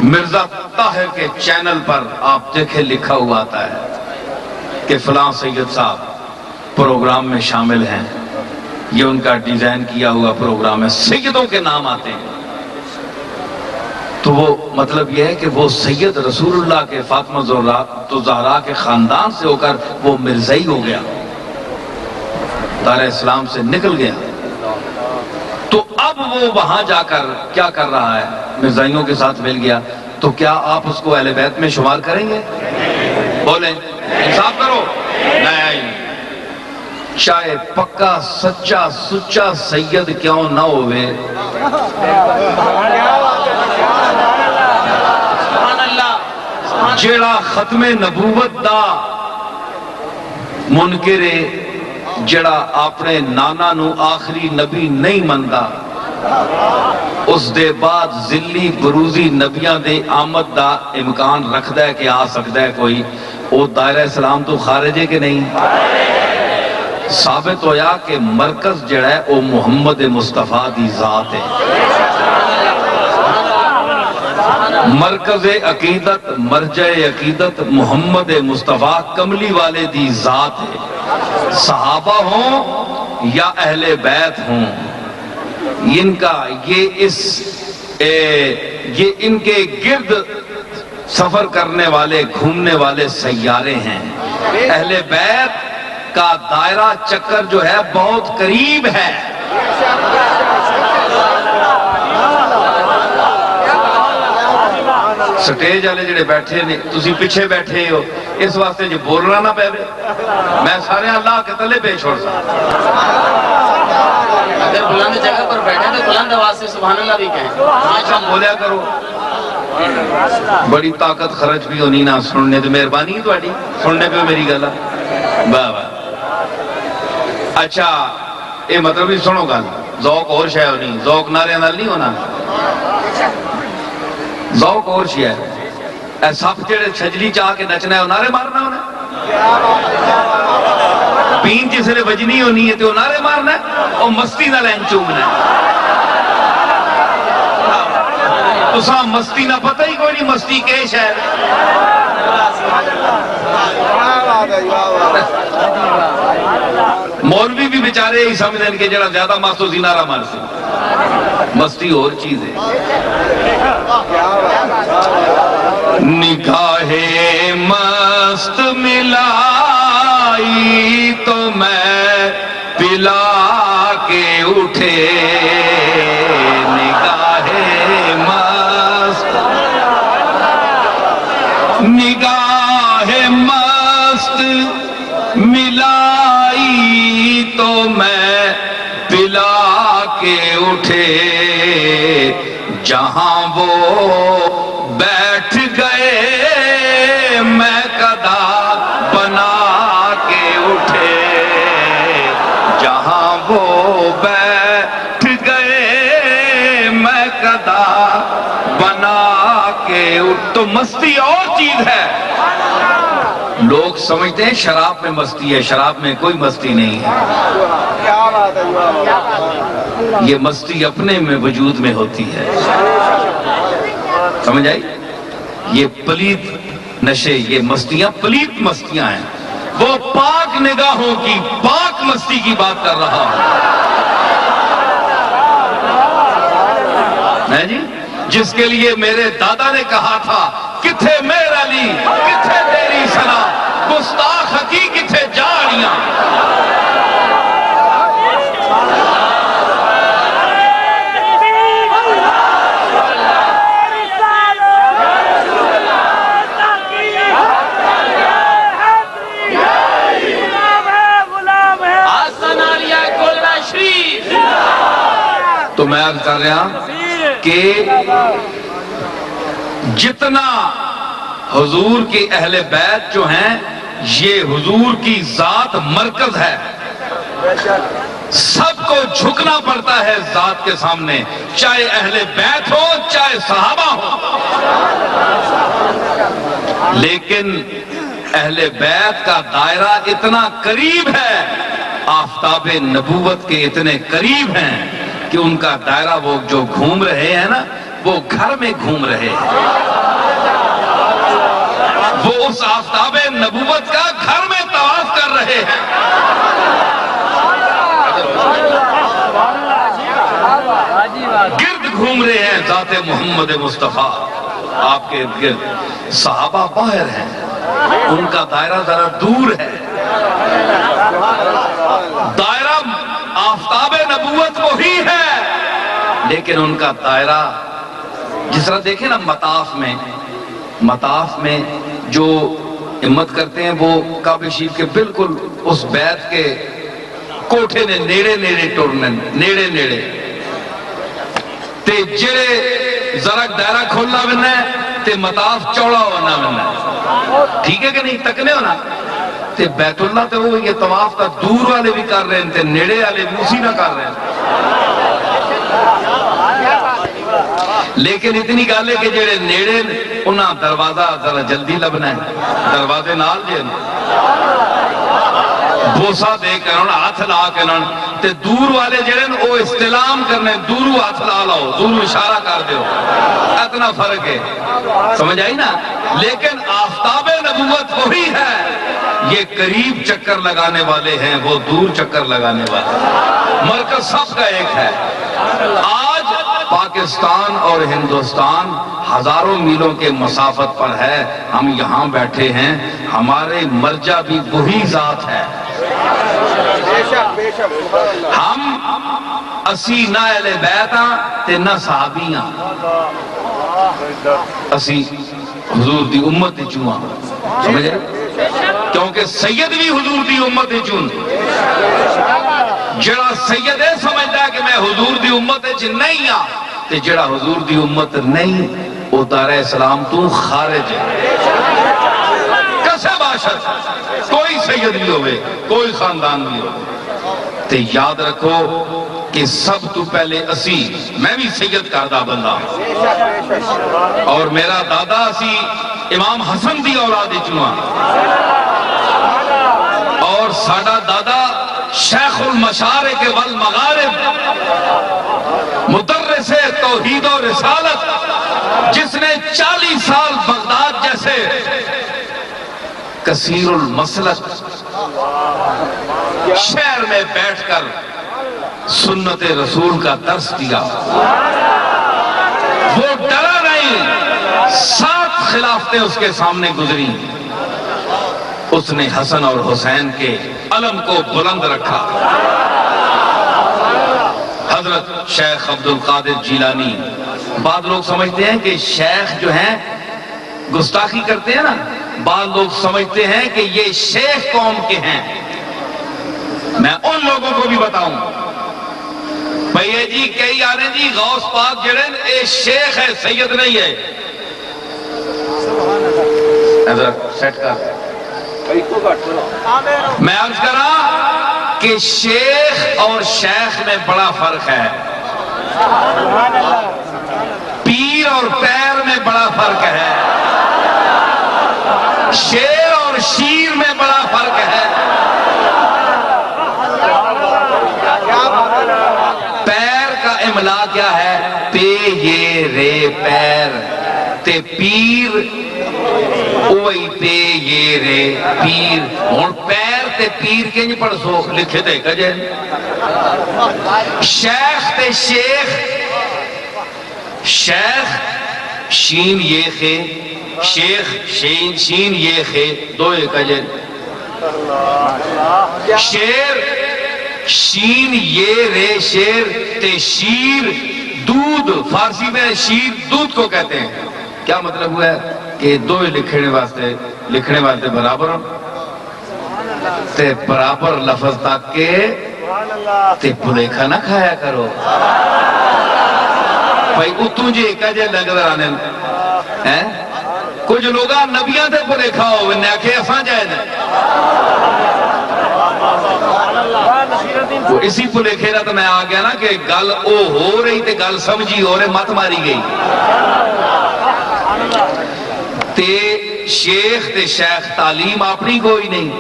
مرزا طاہر کے چینل پر آپ دیکھیں لکھا ہوا آتا ہے کہ فلاں سید صاحب پروگرام میں شامل ہیں، یہ ان کا ڈیزائن کیا ہوا پروگرام ہے، سیدوں کے نام آتے ہیں، تو وہ مطلب یہ ہے کہ وہ سید رسول اللہ کے فاطمہ الزہرا کے خاندان سے ہو کر وہ مرزائی ہو گیا، دار اسلام سے نکل گیا. تو اب وہ وہاں جا کر کیا کر رہا ہے؟ مرزائیوں کے ساتھ مل گیا. تو کیا آپ اس کو اہل بیت میں شمار کریں گے؟ بولیں، انصاف کرو. نہیں، چاہے پکا سچا سچا سید کیوں نہ ہوئے، جیڑا ختم نبوت دا منکرے، جڑا اپنے نانا نو آخری نبی نہیں مندا، اس دے بعد ذلی بروزی نبیاں دے آمد دا امکان رکھدا ہے کہ آ سکتا ہے کوئی، وہ دائرہ اسلام تو خارج ہے کہ نہیں؟ ثابت ہویا کہ مرکز جڑا ہے وہ محمد مصطفیٰ دی ذات ہے، مرکز عقیدت مرجع عقیدت محمد مصطفیٰ کملی والے دی ذات ہے، صحابہ ہوں یا اہل بیت ہوں، ان کا یہ ان کے گرد سفر کرنے والے گھومنے والے سیارے ہیں۔ اہل بیت کا دائرہ چکر جو ہے بہت قریب ہے، سٹیج والے جڑے بیٹھے نے تسی پیچھے بیٹھے ہو اس واسطے جو بولنا نہ پے میں سارے اللہ کے تلے پہ چھوڑ سکتا، اگر بلند جگہ پر بیٹھے تو بلند آواز سے سبحان اللہ بھی کہیں، اچھا بولیا کرو، بڑی طاقت خرچ بھی ہونی نہ سننے تو مہربانی تھوڑی سننے پہ میری گل واہ واہ۔ اچھا یہ مطلب بھی سنو گل، ذوق اور شے ہونی، ذوق نعرے نال نہیں ہونا، ذوق اور شے ہے، اے سب جڑے چھجلی چاہ کے نچنا ہے وہ نعرے مارنا ہونا، پین جس نے بجنی ہونی ہے تو نعرے مارنا ہے، اور مستی نہ لین چومنا ہے، تو ساں مستی نہ پتہ ہی کوئی نہیں مستی کیش ہے، مولوی بھی بیچارے ہی سمجھیں کہ جڑا زیادہ مستو زینارہ مار سے، مستی اور چیز ہے۔ نگاہ مست ملائی تو میں پلا کے اٹھے، نگاہ مست ملائی تو میں پلا کے اٹھے، جہاں وہ بیٹھ گئے میں قدا بنا کے اٹھے، جہاں وہ بیٹھ گئے میں قدا بنا کے اٹھ، تو مستی اور چیز ہے، لوگ سمجھتے ہیں شراب میں مستی ہے، شراب میں کوئی مستی نہیں ہے، یہ مستی اپنے میں وجود میں ہوتی ہے، سمجھ آئی؟ یہ پلیت نشے، یہ مستیاں پلیت مستیاں ہیں، وہ پاک نگاہوں کی پاک مستی کی بات کر رہا ہوں، ہے جی؟ جس کے لیے میرے دادا نے کہا تھا کتھے میرا علی کتھے تیری سنا، گستاخ حقی کتھے جاڑیاں، تو میں عرض کر رہا کہ جتنا حضور کی اہل بیت جو ہیں یہ حضور کی ذات مرکز ہے، سب کو جھکنا پڑتا ہے ذات کے سامنے، چاہے اہل بیت ہو چاہے صحابہ ہو، لیکن اہل بیت کا دائرہ اتنا قریب ہے، آفتاب نبوت کے اتنے قریب ہیں کہ ان کا دائرہ وہ جو گھوم رہے ہیں نا وہ گھر میں گھوم رہے ہیں، وہ اس آفتاب نبوت کا گھر میں طواف کر رہے ہیں، گرد گھوم رہے ہیں ذات محمد مصطفیٰ آپ کے گرد، صحابہ باہر ہیں، ان کا دائرہ ذرا دور ہے، دائرہ آفتاب نبوت وہی ہے لیکن ان کا دائرہ جس طرح دیکھیں نا مطاف میں جو ہمت کرتے ہیں وہ کعبہ شریف کے بالکل اس بیت کے کوٹھے نے نیڑے ٹورنے نیڑے تے جڑے ذرا دائرہ کھولنا بننا ہے تے مطاف چوڑا ہونا بننا ہے، ٹھیک ہے کہ نہیں؟ تکنے ہونا تے بیت اللہ تے وہ یہ طواف کا دور والے بھی کر رہے ہیں تے نیڑے والے بھی اسی نہ کر رہے ہیں، لیکن اتنی گل ہے کہ جڑے نیڑے انہاں دروازہ ذرا جلدی لبنا ہے، دروازے نال جے بوسا دے کے ہاتھ لا کے تے دور والے جڑے او استلام کرنے، دورو ہاتھ لا لاؤ، دورو اشارہ کر دیو، اتنا فرق ہے، سمجھ آئی نا؟ لیکن آفتاب نبوت وہی ہے، یہ قریب چکر لگانے والے ہیں، وہ دور چکر لگانے والے، مرکز سب کا ایک ہے۔ آج پاکستان اور ہندوستان ہزاروں میلوں کے مسافت پر ہے، ہم یہاں بیٹھے ہیں، ہمارے مرجع بھی وہی ذات ہے۔ بے شک سبحان اللہ۔ ہم اسی نہ اہل بیت ہاں تے نہ صحابی ہاں، اسی حضور دی امت چوں ہاں، سمجھے؟ کیونکہ سید بھی حضور دی امت چوں، جڑا سید ہے سمجھتا ہے کہ میں حضور دی امت نہیں ہاں، تے جڑا حضور دی امت نہیں وہ دار اسلام تو خارج ہے۔ کسے باشد کوئی سید بھی ہوئے، کوئی خاندان بھی ہوئے، تے یاد رکھو کہ سب تو پہلے اسی، میں بھی سید کردہ بندہ اور میرا دادا اسی امام حسن دی اولاد چواں، اور ساڈا دادا شیخ المشارق والمغارب، مدرس توحید و رسالت، جس نے 40 سال بغداد جیسے کثیر المسلک شہر میں بیٹھ کر سنت رسول کا درس دیا، وہ ڈرا نہیں، 7 خلافتیں اس کے سامنے گزری، اس نے حسن اور حسین کے علم کو بلند رکھا۔ حضرت شیخ عبد القادر جیلانی، بعض لوگ سمجھتے ہیں کہ شیخ جو ہیں گستاخی کرتے ہیں نا، بعض لوگ سمجھتے ہیں کہ یہ شیخ قوم کے ہیں، میں ان لوگوں کو بھی بتاؤں بھئی جی کئی آنے جی غوث پاک جڑے اے شیخ ہے، سید نہیں ہے۔ حضرت سیٹ کر میں عرض کرا کہ شیخ اور شیخ میں بڑا فرق ہے، پیر اور پیر میں بڑا فرق ہے، شیر اور شیر میں بڑا فرق ہے۔ پیر کا املا کیا ہے؟ پے یہ رے پیر، تے پیر اوہی پے یہ رے پیر، اور پیر تے پیر کے نہیں پڑھ سو لکھے دے کجے۔ شیخ تے شیخ، شیخ شین یہ خے، شیخ شین یہ خے، دو ایک کجے۔ شیر شین یہ رے شیر، تے شیر دودھ، فارسی میں شیر دودھ کو کہتے ہیں۔ کیا مطلب ہوا ہے کہ دو لکھنے واسطے برابر ہوں، تے برابر لفظ تک کے تے بھلیکھا نہ کھایا کرو بھائی، اتوں جی ایک جے لگ آنے ہیں کچھ لوگاں نبیاں تے بھلیکھا ہوئے نے آکھے اساں جائے نے، وہ اسی بھلیکھے رہا تو میں آ گیا نا کہ گل او ہو رہی تے گل سمجھی ہو رہے، مت ماری گئی۔ تے شیخ تے شیخ تعلیم اپنی کوئی نہیں،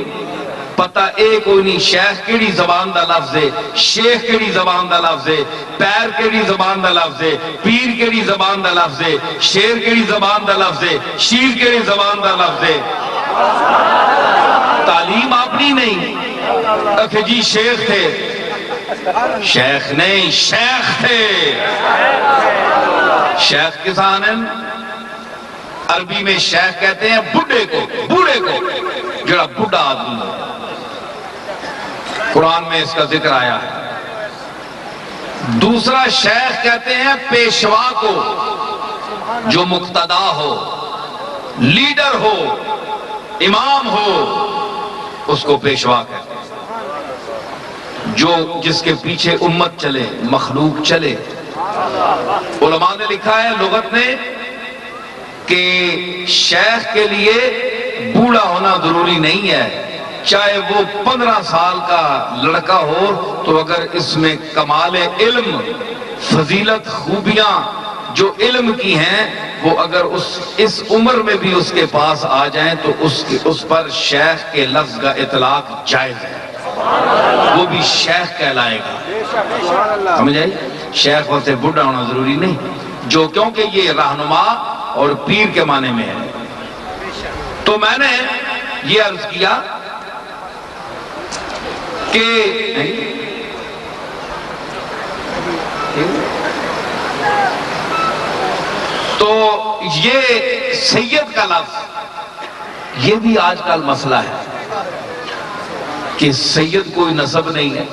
پتہ اے کوئی نہیں شیخ کیڑی زبان دا لفظ ہے، شیخ کیڑی زبان دا لفظ ہے، پیر کیڑی زبان دا لفظ ہے، پیر کیڑی زبان دا لفظ ہے، شیر کیڑی زبان دا لفظ ہے، شیر کیڑی زبان دا لفظ ہے۔ تعلیم اپنی نہیں کہ جی شیخ تھے، شیخ نہیں شیخ تھے۔ شیخ کس آنے؟ عربی میں شیخ کہتے ہیں بڑھے کو، بوڑھے کو، جڑا بڑھا آدمی ہے، قرآن میں اس کا ذکر آیا ہے۔ دوسرا شیخ کہتے ہیں پیشوا کو، جو مقتدا ہو، لیڈر ہو، امام ہو، اس کو پیشوا کہتے ہیں، جو جس کے پیچھے امت چلے، مخلوق چلے۔ علماء نے لکھا ہے لغت نے کہ شیخ کے لیے بوڑھا ہونا ضروری نہیں ہے، چاہے وہ 15 سال کا لڑکا ہو تو اگر اس میں کمال علم، فضیلت، خوبیاں جو علم کی ہیں وہ اگر اس عمر میں بھی اس کے پاس آ جائیں تو اس پر شیخ کے لفظ کا اطلاق جائز ہے، وہ بھی شیخ کہلائے گا۔ سمجھ آئی؟ شیخ واسطے بڑھا ہونا ضروری نہیں، جو کیونکہ یہ رہنما اور پیر کے معنی میں ہے۔ تو میں نے یہ عرض کیا کہ تو یہ سید کا لفظ یہ بھی آج کل مسئلہ ہے کہ سید کوئی نسب نہیں ہے۔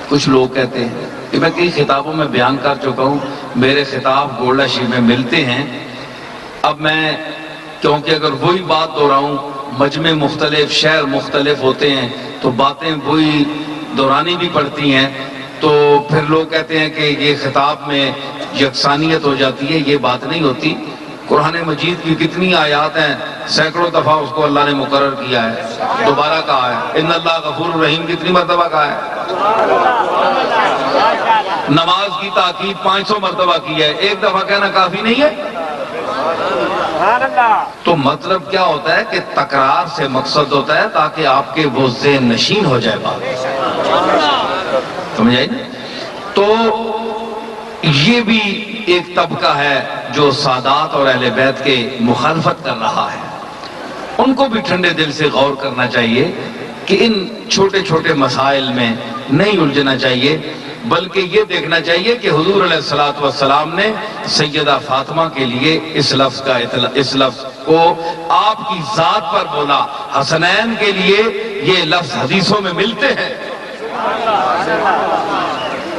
کچھ لوگ کہتے ہیں کہ میں کئی خطابوں میں بیان کر چکا ہوں، میرے خطاب گولڈا شریف میں ملتے ہیں۔ اب میں کیونکہ اگر وہی بات دہراؤں، مجمع مختلف، شہر مختلف ہوتے ہیں تو باتیں وہی دہرانی بھی پڑتی ہیں، تو پھر لوگ کہتے ہیں کہ یہ خطاب میں یکسانیت ہو جاتی ہے۔ یہ بات نہیں ہوتی۔ قرآن مجید کی کتنی آیات ہیں، سینکڑوں دفعہ اس کو اللہ نے مقرر کیا ہے، دوبارہ کہا ہے۔ ان اللہ غفور الرحیم کتنی مرتبہ کہا ہے؟ نماز کی تاکید 500 مرتبہ کی ہے، ایک دفعہ کہنا کافی نہیں ہے؟ تو مطلب کیا ہوتا ہے کہ تکرار سے مقصد ہوتا ہے تاکہ آپ کے وہ ذہن نشین ہو جائے بات، سمجھ آئی نا؟ تو یہ بھی ایک طبقہ ہے جو سادات اور اہل بیت کے مخالفت کر رہا ہے۔ ان کو بھی ٹھنڈے دل سے غور کرنا چاہیے کہ ان چھوٹے چھوٹے مسائل میں نہیں الجھنا چاہیے، بلکہ یہ دیکھنا چاہیے کہ حضور علیہ السلام نے سیدہ فاطمہ کے لیے اس لفظ کو آپ کی ذات پر بولا۔ حسنین کے لیے یہ لفظ حدیثوں میں ملتے ہیں۔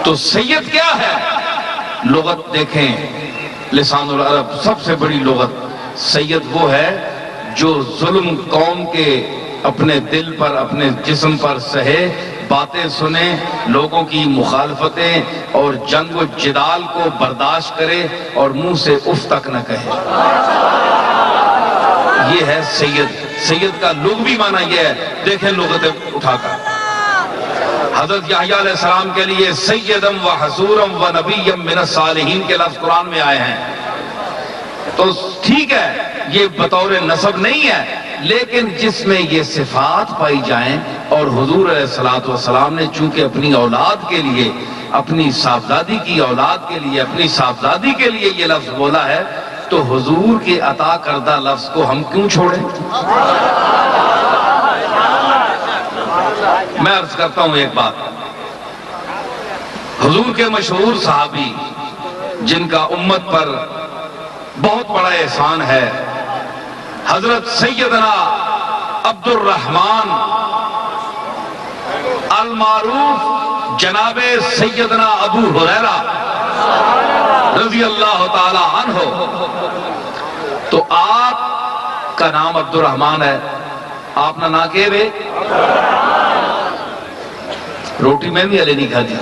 تو سید کیا ہے؟ لغت دیکھیں، لسان العرب سب سے بڑی لغت۔ سید وہ ہے جو ظلم قوم کے اپنے دل پر، اپنے جسم پر سہے، باتیں سنے، لوگوں کی مخالفتیں اور جنگ و جدال کو برداشت کرے اور منہ سے اف تک نہ کہے۔ یہ ہے سید۔ سید کا لغوی معنی یہ ہے، دیکھیں لغتیں اٹھا کر۔ حضرت یحییٰ علیہ السلام کے لیے سیدم و حصورم و نبیم من الصالحین کے لفظ قرآن میں آئے ہیں۔ تو ٹھیک ہے یہ بطور نسب نہیں ہے، لیکن جس میں یہ صفات پائی جائیں، اور حضور علیہ السلام نے چونکہ اپنی اولاد کے لیے، اپنی صاحبزادی کی اولاد کے لیے، اپنی صاحبزادی کے لیے یہ لفظ بولا ہے، تو حضور کے عطا کردہ لفظ کو ہم کیوں چھوڑیں؟ میں عرض کرتا ہوں ایک بات، حضور کے مشہور صحابی جن کا امت پر بہت بڑا احسان ہے، حضرت سیدنا عبد الرحمن المعروف جناب سیدنا ابو ہریرہ رضی اللہ تعالی عنہ، تو آپ کا نام عبد الرحمن ہے، آپ نہ کے بے روٹی میں بھی علی نہیں کھا دی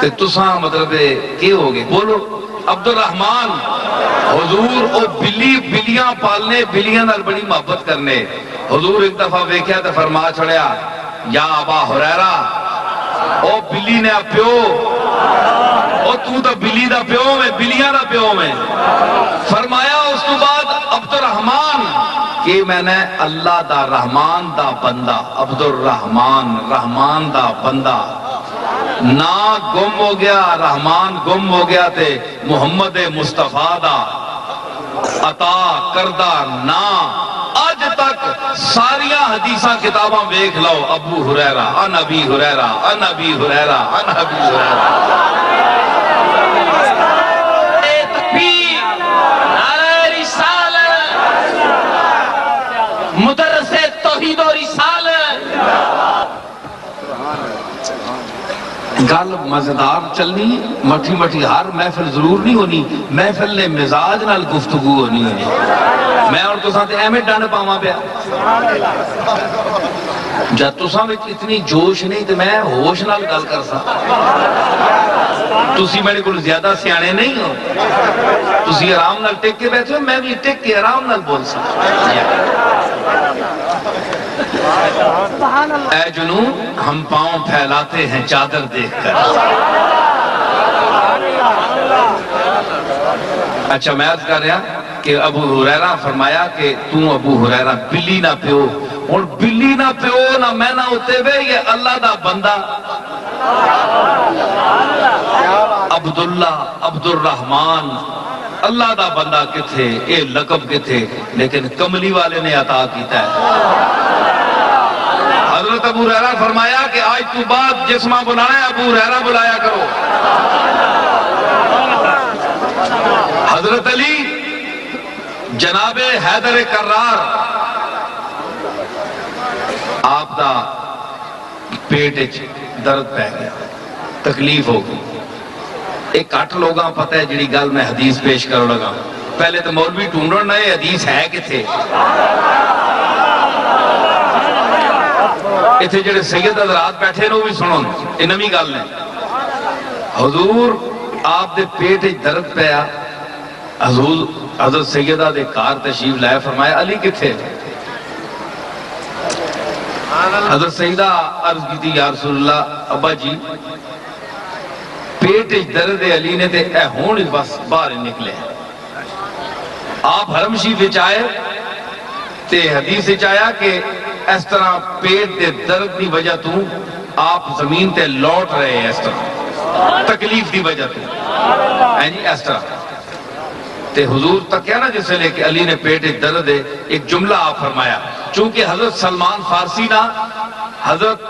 تے تساں مطلب کی ہو گئے؟ بولو عبد الرحمن۔ حضور او بلیاں پالنے، بلیاں نال بڑی محبت کرنے۔ حضور ایک دفعہ ویکھیا تے فرما چھڑیا، یا ابا ہریرہ، او بلی نے پیو، او تو بلی دا پیو میں، بلیاں دا پیو میں۔ فرمایا اس تو بعد عبد الرحمن کہ میں نے اللہ دا رحمان دا بندہ، عبد الرحمن، رحمان دا بندہ نا گم ہو گیا، رحمان گم ہو گیا تے محمد مصطفیٰ دا عطا کردہ نا اج تک ساریاں حدیثاں کتاباں ویکھ لو، ابو ہریرہ ان ابی ہریرہ ان ابی ہریرہ ان ابی ہریرہ۔ مدرس توحید و رسالت، گل مزیدار چلنی، مٹھی مٹھی، ہر محفل ضرور نہیں ہونی، محفل نے مزاج نال گفتگو ہونی ہونی۔ میں اور تساں تے ایویں ڈن پاواں پیا، جب تساں وچ اتنی جوش نہیں تے میں ہوش نال گل کر سا۔ تسی میرے کول زیادہ سیانے نہیں ہو، تسی آرام نال ٹک کے بیٹھے ہو، میں بھی ٹک کے آرام نال بول سکتا۔ اے جنون ہم پاؤں پھیلاتے ہیں چادر دیکھ کر۔ اچھا میں عرض کر رہا کہ ابو ہریرہ فرمایا کہ تو ابو ہریرہ بلی نہ پیو، اور بلی نہ پیو نہ میں نہ ہوتے ہوئے یہ اللہ دا بندہ عبداللہ عبد الرحمن اللہ دا بندہ کتھے، اے لقب کتھے، لیکن کملی والے نے عطا کیتا ہے۔ حضرت ابو ہریرہ فرمایا کہ آج تو بعد جس ماں بلانا ہے ابو ہریرہ بلایا کرو۔ حضرت علی جناب حیدر کرار آپ دا پیٹ درد پہ گیا، تکلیف ہو گئی۔ ایک کٹ لوگاں پتہ ہے جڑی گل میں حدیث پیش کر لگا، پہلے تو مولوی ٹونڈن نئے حدیث ہے کتھے، اتھے جڑے سید حضرات بیٹھے نو بھی سنو، یہ نمی گل نے۔ حضور آپ دے پیٹ درد پیا، حضور حضرت سیدہ دے کار تشریف لائے، فرمایا علی کتھے؟ حضرت سیدہ عرض کی تھی یا رسول اللہ ابا جی پیٹ درد علی نے تے اے ہون بس باہر نکلے۔ آپ حرم شریف آئے تے حدیث آیا کہ اس طرح پیٹ دے درد دی وجہ تو آپ زمین تے لوٹ رہے ہیں، اس طرح تکلیف دی وجہ تو اس طرح تے حضور تک کیا نا جسے لے کہ علی نے پیٹ درد ہے، ایک جملہ آپ فرمایا، چونکہ حضرت سلمان فارسی نا حضرت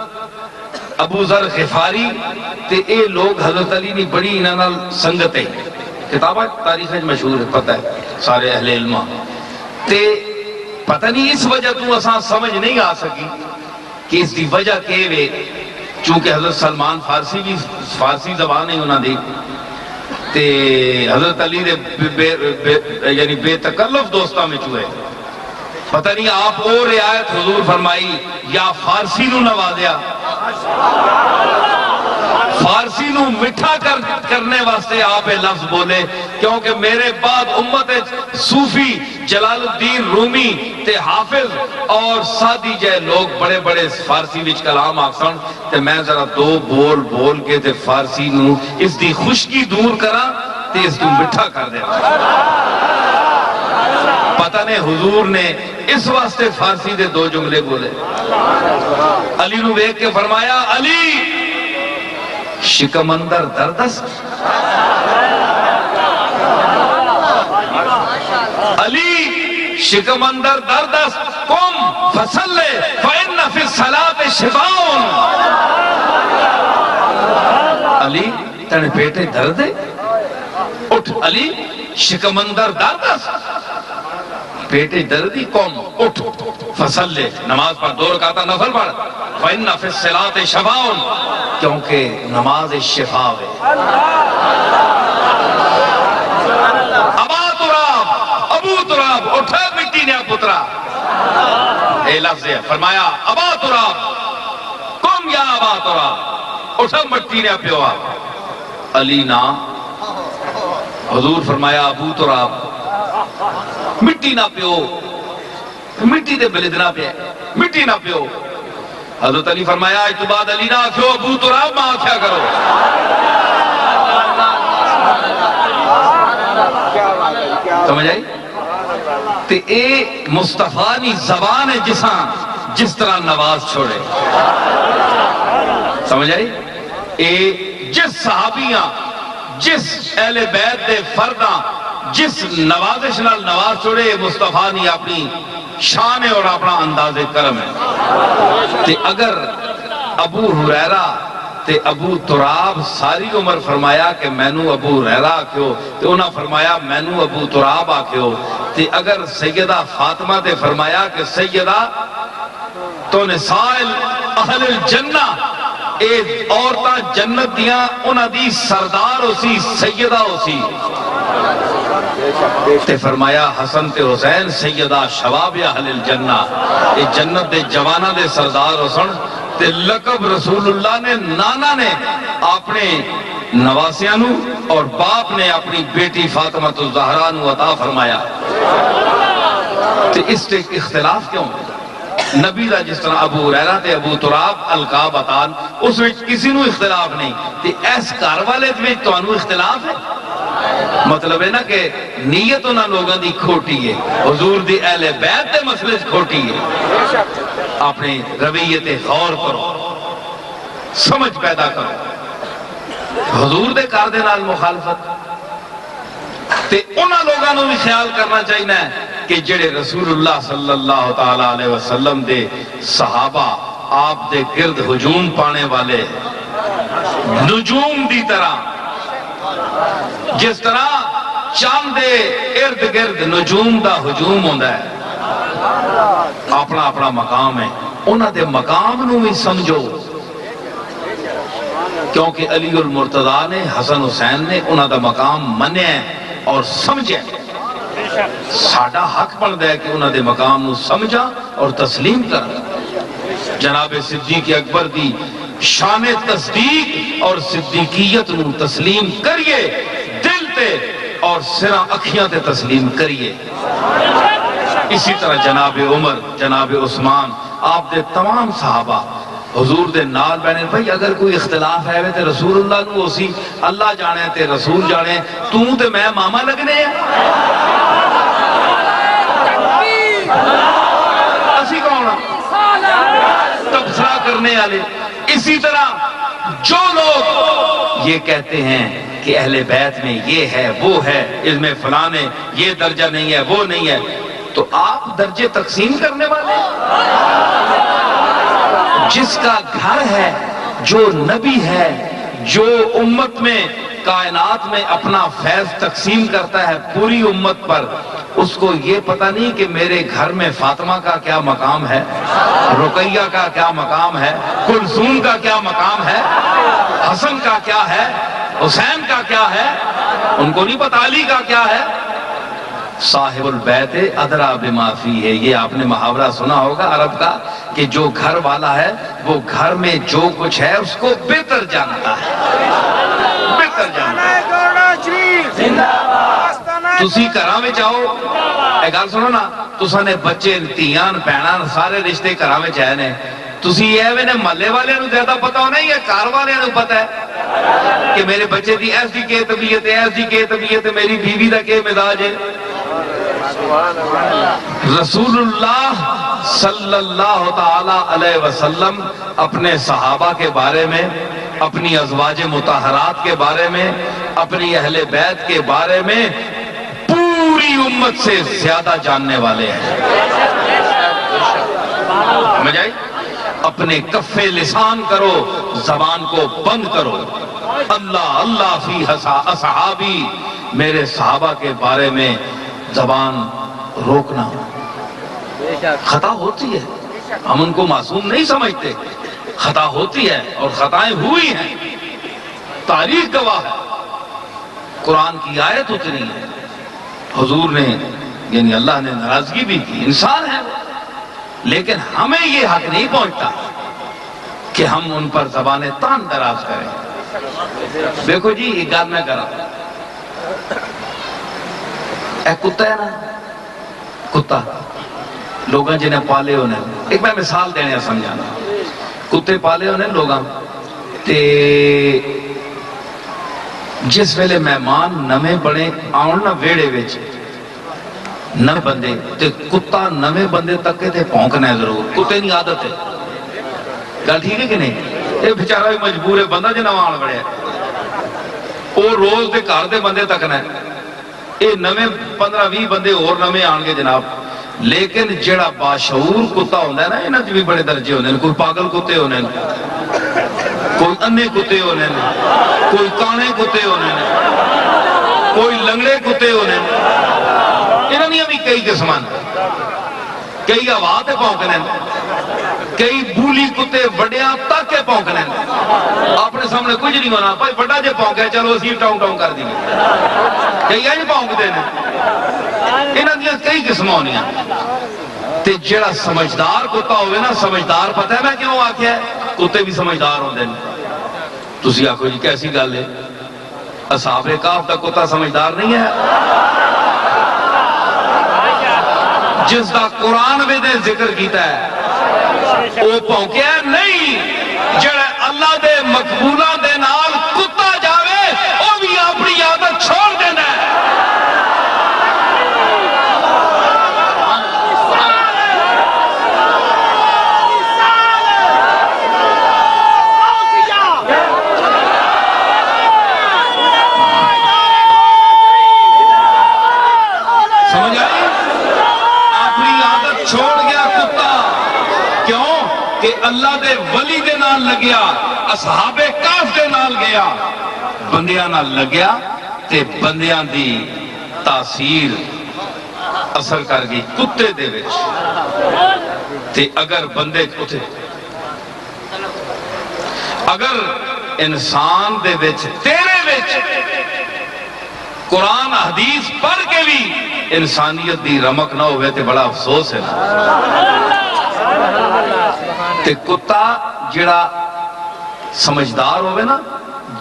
ابو ذر غفاری تے اے لوگ حضرت علی نے بڑی انہاں سنگت ہے، کتابہ تاریخ مشہور ہے، پتہ ہے سارے اہل علمہ تے پتہ نہیں اس وجہ تو اساں سمجھ نہیں آ سکی کہ اس دی وجہ کے وے، چونکہ حضرت سلمان فارسی بھی فارسی زبان ہے انہاں دی تے حضرت علی دے یعنی بے تکلف دوستاں میں چوئے، پتہ نہیں آپ اور رعایت حضور فرمائی یا فارسی نو نوازیا، فارسی نو مٹھا کرنے واسطے آپ لفظ بولے، کیونکہ میرے بعد امت صوفی جلال الدین رومی تے حافظ اور سادی جائے لوگ بڑے بڑے فارسی وچ کلام آکسن تے میں ذرا دو بول کے تے فارسی نو اس دی خشکی دور کرا تے اس کو مٹھا کر دے۔ پتہ نہیں حضور نے اس واسطے فارسی دے دو جملے بولے۔ علی نو دیکھ کے فرمایا علی شکم اندر دردست، علی شکم اندر دردست، قم فصلے فإن فی الصلاة شفاء۔ علی تنے پیٹے درد ہے، اٹھ علی شکم اندر دردست، پیٹے دردی، قم اٹھ فصلے نماز پر 2 رکعتہ نفل پڑھ، فإن فی الصلاة شفاء، کیونکہ نماز شفا ہے۔ ابو تراب اٹھا مٹی نے پترا، اے لفظ ہے، فرمایا ابا تراب کم یا ابا تراب، اٹھا مٹی نے پیوا علی نا، حضور فرمایا ابو تراب مٹی نہ پیو، مٹی دے بلد نہ پیا، مٹی نہ پیو۔ حضرت علی فرمایا آج تو بعد علی نہ آکھو ابو تراب ماں آکھیا کرو۔ سمجھ آئی؟ تے اے مصطفیٰ نی زبان ہے جس طرح نواز چھوڑے، سمجھ آئی؟ اے جس صحابیاں جس اہل بیت دے فرداں جس نوازش نال نواز چھوڑے، مصطفیٰ نی اپنی شان ہے اور اپنا انداز کرم ہے۔ تے اگر ابو ہریرہ تے ابو تراب ساری عمر فرمایا کہ مینو ابو ہریرہ آکھو تے انہاں فرمایا مینو ابو تراب آکھو، تے اگر سیدہ فاطمہ تے فرمایا کہ سیدہ تو نسائل اہل الجنہ، اے عورتاں جنت دیاں انہاں دی سردار ہو سی، سیدہ ہو سی، تے فرمایا حسن تے حسین سیدہ شباب اہل الجنہ، اے جنت دے جوانہ دے سردار حسن، تے لقب رسول اللہ نے نانا نے اپنے نواسیاں نو اور باپ نے اپنی بیٹی فاطمہ الزہرا نو عطا فرمایا۔ تے اس تے اختلاف کیوں؟ نبی دا جس طرح ابو ہریرہ تے ابو تراب القاب عطان اس وچ کسی نو اختلاف نہیں تے اس گھر والے وچ تانوں اختلاف ہے مطلب ہے نا کہ نیت انہاں لوگاں دی کھوٹی ہے حضور دی اہل بیت دے مسئلے کھوٹی ہے اپنے رویے تے غور کرو سمجھ پیدا کرو حضور دے کار دے نال مخالفت تے انہاں لوگاں نو بھی خیال کرنا چاہیے کہ جڑے رسول اللہ صلی اللہ تعالی علیہ وسلم دے صحابہ آپ دے گرد ہجوم پانے والے نجوم دی طرح جس طرح چاند دے ارد گرد نجوم دا ہجوم ہوندا ہے اپنا اپنا مقام ہے انہاں دے مقام نو بھی سمجھو کیونکہ علی المرتضیٰ نے حسن حسین نے انہاں دا مقام منیا ہے اور سمجھے ساڈا حق بندا ہے کہ انہاں دے مقام نو سمجھا اور تسلیم کرا جناب صدیق اکبر دی شان تصدیق اور صدیقیت نو تسلیم کریے دل تے اور سرا اکھیاں تے تسلیم کریے اسی طرح جناب عمر جناب عثمان آپ دے تمام صحابہ حضور دے نال بہنے بھائی اگر کوئی اختلاف ہے تے رسول اللہ نو اسی اللہ جانے تے رسول جانے تو تے میں ماما لگنے ہیں اسی کون تبصرہ کرنے والے اسی طرح جو لوگ یہ کہتے ہیں کہ اہل بیت میں یہ ہے وہ ہے اس میں فلانے یہ درجہ نہیں ہے وہ نہیں ہے تو آپ درجے تقسیم کرنے والے جس کا گھر ہے جو نبی ہے جو امت میں کائنات میں اپنا فیض تقسیم کرتا ہے پوری امت پر اس کو یہ پتہ نہیں کہ میرے گھر میں فاطمہ کا کیا مقام ہے رقیہ کا کیا مقام ہے کلثوم کا کیا مقام ہے حسن کا کیا ہے حسین کا کیا ہے ان کو نہیں پتہ علی کا کیا ہے صاحب البیت ادرا بما فیہ ہے یہ آپ نے محاورہ سنا ہوگا عرب کا کہ جو گھر والا ہے وہ گھر میں جو کچھ ہے اس کو بہتر جانتا ہے بہتر جانتا ہے تسی گھراں وچ آؤ ایک گل سنو نا تساں نے بچے تیاں بہناں سارے رشتے گھراں وچ آئے نے تسی یہ نے محلے والے نو زیادہ پتہ ہونا یا گھر والے نو پتہ ہے کہ میرے بچے دی ایسی کی طبیعت ہے ایسی کی طبیعت ہے میری بیوی دا کے مزاج ہے رسول اللہ صلی اللہ تعالی علیہ وسلم اپنے صحابہ کے بارے میں اپنی ازواج مطہرات کے بارے میں اپنی اہل بیت کے بارے میں پوری امت سے زیادہ جاننے والے ہیں سمجھ آئی اپنے کفے لسان کرو زبان کو بند کرو اللہ اللہ فی اصحابی میرے صحابہ کے بارے میں زبان روکنا خطا ہوتی ہے ہم ان کو معصوم نہیں سمجھتے خطا ہوتی ہے اور خطائیں ہوئی ہیں تاریخ گواہ ہے قرآن کی آیت اتری ہے حضور نے یعنی اللہ نے ناراضگی بھی کی انسان ہے لیکن ہمیں یہ حق نہیں پہنچتا کہ ہم ان پر زبان تان دراز کریں دیکھو جی ایک گل میں کرا ایک کتا ہے نا کتا لوگاں جنہیں پالے ہونے ایک میں مثال دینے سمجھانا کتے پالے ہونے لوگاں تے جس ویلے مہمان نویں بڑے آن نہ ویڑے ویچ نہ بندے تے کتا نویں بندے تک کے تے پونکنا ہے ضرور کتے نہیں عادت ہے گل ٹھیک ہے کہ نہیں یہ بیچارہ بھی مجبور ہے بندہ جو نوان بڑے ہے وہ روز دے کار دے بندے تک نہ یہ نویں 15-20 بندے اور نویں آن گے جناب لیکن جڑا باشعور کتا ہوندہ ہے نا انہاں بھی بڑے درجے ہوندے ہیں کوئی پاگل کتے ہوندے ہیں کوئی انے کتے ہوندے ہیں کوئی کانے کتے ہوندے ہیں کوئی لنگڑے کتے ہوندے ہیں انہاں نے بھی کئی قسمان کئی آواز پونکنے کئی بولی کتے وڈیاں تک کے پونکنے اپنے سامنے کچھ نہیں ہونا بھائی بڑا جے پونکے چلو اسی ٹاؤن ٹاؤن کر دیں کئی آج پونک دینے انہاں نے کئی قسم ہونیاں تے جڑا سمجھدار کتا ہوئے نا سمجھدار پتہ ہے میں کیوں آکھیا ہے کتے بھی سمجھدار ہوندے ہیں تسی آکھو جی کیسی گل ہے اصحاب کہف دا کتا سمجھدار نہیں ہے جس دا قرآن میں دے ذکر کیتا ہے وہ پونکیا نہیں جڑا اللہ دے مقبولہ دے نال کتا جاوے وہ بھی اپنی عادت چھوڑ دینا ہے. سمجھ آئی؟ اپنی عادت چھوڑ گیا کتا. کیوں کہ اللہ دے ولی دے نال لگیا, اصحاب کہف دے نال گیا, بندیاں نال لگیا تے بندیاں دی تاثیر اثر کر گئی کتے دے وچ. تے اگر بندے اٹھے اگر انسان دے وچ تیرے وچ قرآن حدیث پڑھ کے بھی انسانیت دی رمک نہ ہوئے تے بڑا افسوس ہے. تے کتا جڑا سمجھدار ہوئے نا,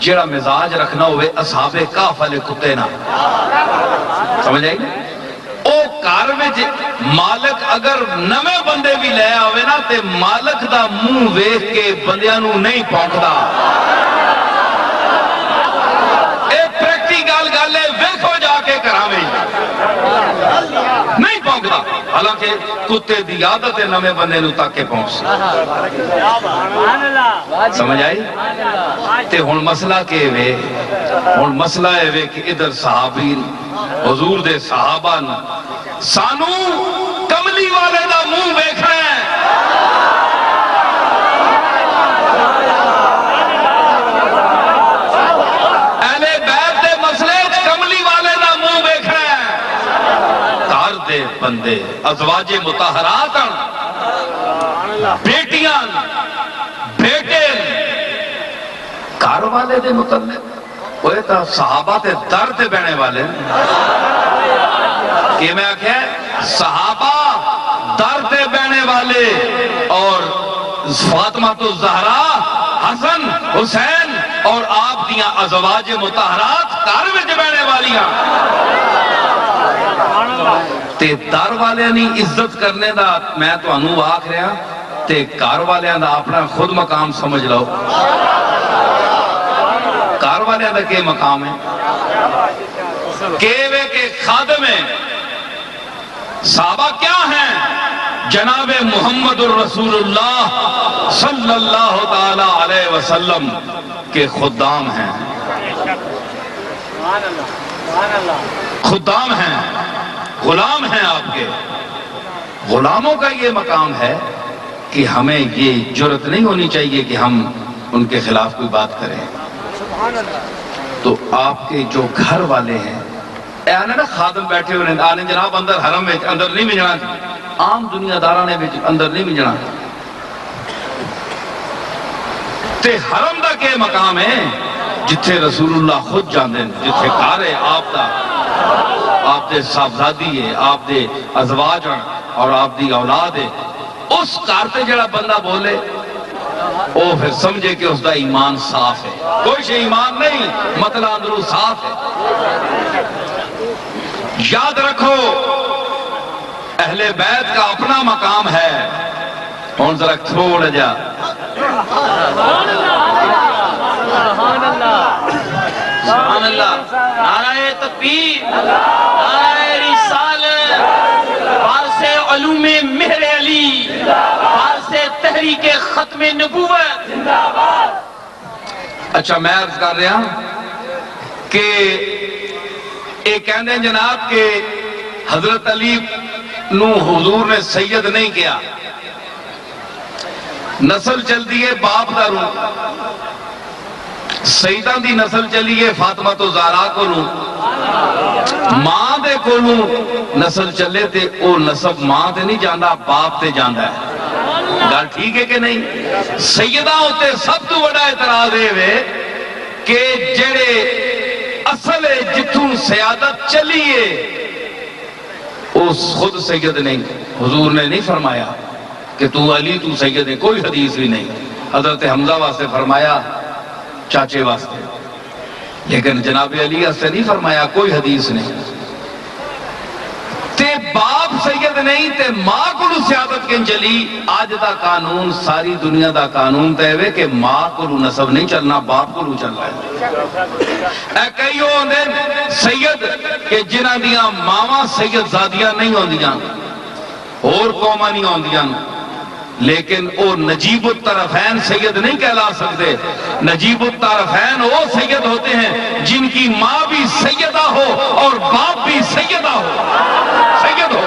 جڑا مزاج رکھنا ہوئے اصحاب کہف والے کتے نا, سمجھ آئی نا, او کار وچ مالک اگر نویں بندے بھی لے آوے نا تے مالک دا منہ ویکھ کے بندیاں نو نہیں پونکدا. اے پریکٹیکل گل ہے, ویکھو جا کے کراویں نہیں پونکدا. حالانکہ کتے دی عادت ہے نویں بندے نو تاکہ پونک. سمجھ آئی؟ تے ہن مسئلہ کہ وے, ہن مسئلہ ہے وے کہ ادھر صحابین حضور دے صحابہ سانو کملی والے دا منہ ویکھنا ہے. اہل بیت دے مسئلے کملی والے دا منہ ویکھنا ہے. گھر دے بندے ازواج مطہرات بیٹیاں بیٹے گھر والے دے متعلق وہ تا صحابہ تے در تے بہنے والے کہ میں آکھیں صحابہ در تے بہنے والے اور فاطمہ تو زہرا حسن حسین اور آپ دیاں ازواج مطہرات گھر وچ بہنے والیاں تے در والے نہیں عزت کرنے دا میں تو انو آکھ رہا تے گھر والے دا اپنا خود مقام سمجھ لو. گھر والے دا کے مقام ہے کیوے کے خادم ہیں. صحابہ کیا ہیں؟ جناب محمد الرسول اللہ صلی اللہ تعالی علیہ وسلم کے خدام ہیں. خدام ہیں, غلام ہیں آپ کے. غلاموں کا یہ مقام ہے کہ ہمیں یہ جرت نہیں ہونی چاہیے کہ ہم ان کے خلاف کوئی بات کریں. تو آپ کے جو گھر والے ہیں آنے نا خادم بیٹھے ہوئے آنے جناب اندر حرم میں اندر نہیں مجھنا, عام دنیا دارانے میں اندر نہیں مجھنا. تے حرم دا کے مقام ہے جتھے رسول اللہ خود جاندے ہیں, جتھے گھر ہے آپ دا, آپ دے صاحبزادی ہے, آپ دے ازواج ہیں اور آپ دی اولاد ہے. اس کارتے جڑا بندہ بولے وہ پھر سمجھے کہ اس دا ایمان صاف ہے. کوئی شے ایمان نہیں, مطلع اندروں صاف ہے. یاد رکھو اہل بیت کا اپنا مقام ہے. اور ذرا تھوڑا جا سبحان اللہ, نعرہ تکبیر, نعرہ رسالت, فارس علوم مہر علی, فارس تحریک ختم نبوت. اچھا میں عرض کر رہا کہ ایک کہنے ہیں جناب کہ حضرت علی نو حضور نے سید نہیں کیا, نسل چل دیئے باپ داروں, سیدان دی نسل چلیے فاطمہ تو زہرا کو نو, ماں دے کو نو نسل چلے تے او نسب ماں دے نہیں جاندہ باپ تے جاندہ ہے. گل ٹھیک ہے کہ نہیں؟ سیدہ ہوتے سب تو بڑا اعتراض ہے کہ جڑے اصل جتوں سیادت چلیے اس خود سید نہیں, حضور نے نہیں فرمایا کہ تو علی تو سید ہے, کوئی حدیث بھی نہیں. حضرت حمزہ واسطے فرمایا چاچے واسطے, لیکن جناب علی سے نہیں فرمایا, کوئی حدیث نہیں. تے باپ سید نہیں تے ماں کو سیادت کن چلی. آج دا قانون ساری دنیا دا قانون تے ہوئے کہ ماں کو نسب نہیں چلنا, باپ کو چلنا ہے. اے کئی ہوندے سید کہ جنہ دیاں ماواں سید زادیاں نہیں ہوندیاں, اور قوماں نہیں ہوندیاں, لیکن او نجیب الطرفین سید نہیں کہلا سکتے. نجیب الطرفین وہ سید ہوتے ہیں جن کی ماں بھی سیدہ ہو اور باپ بھی سیدہ ہو, سید ہو.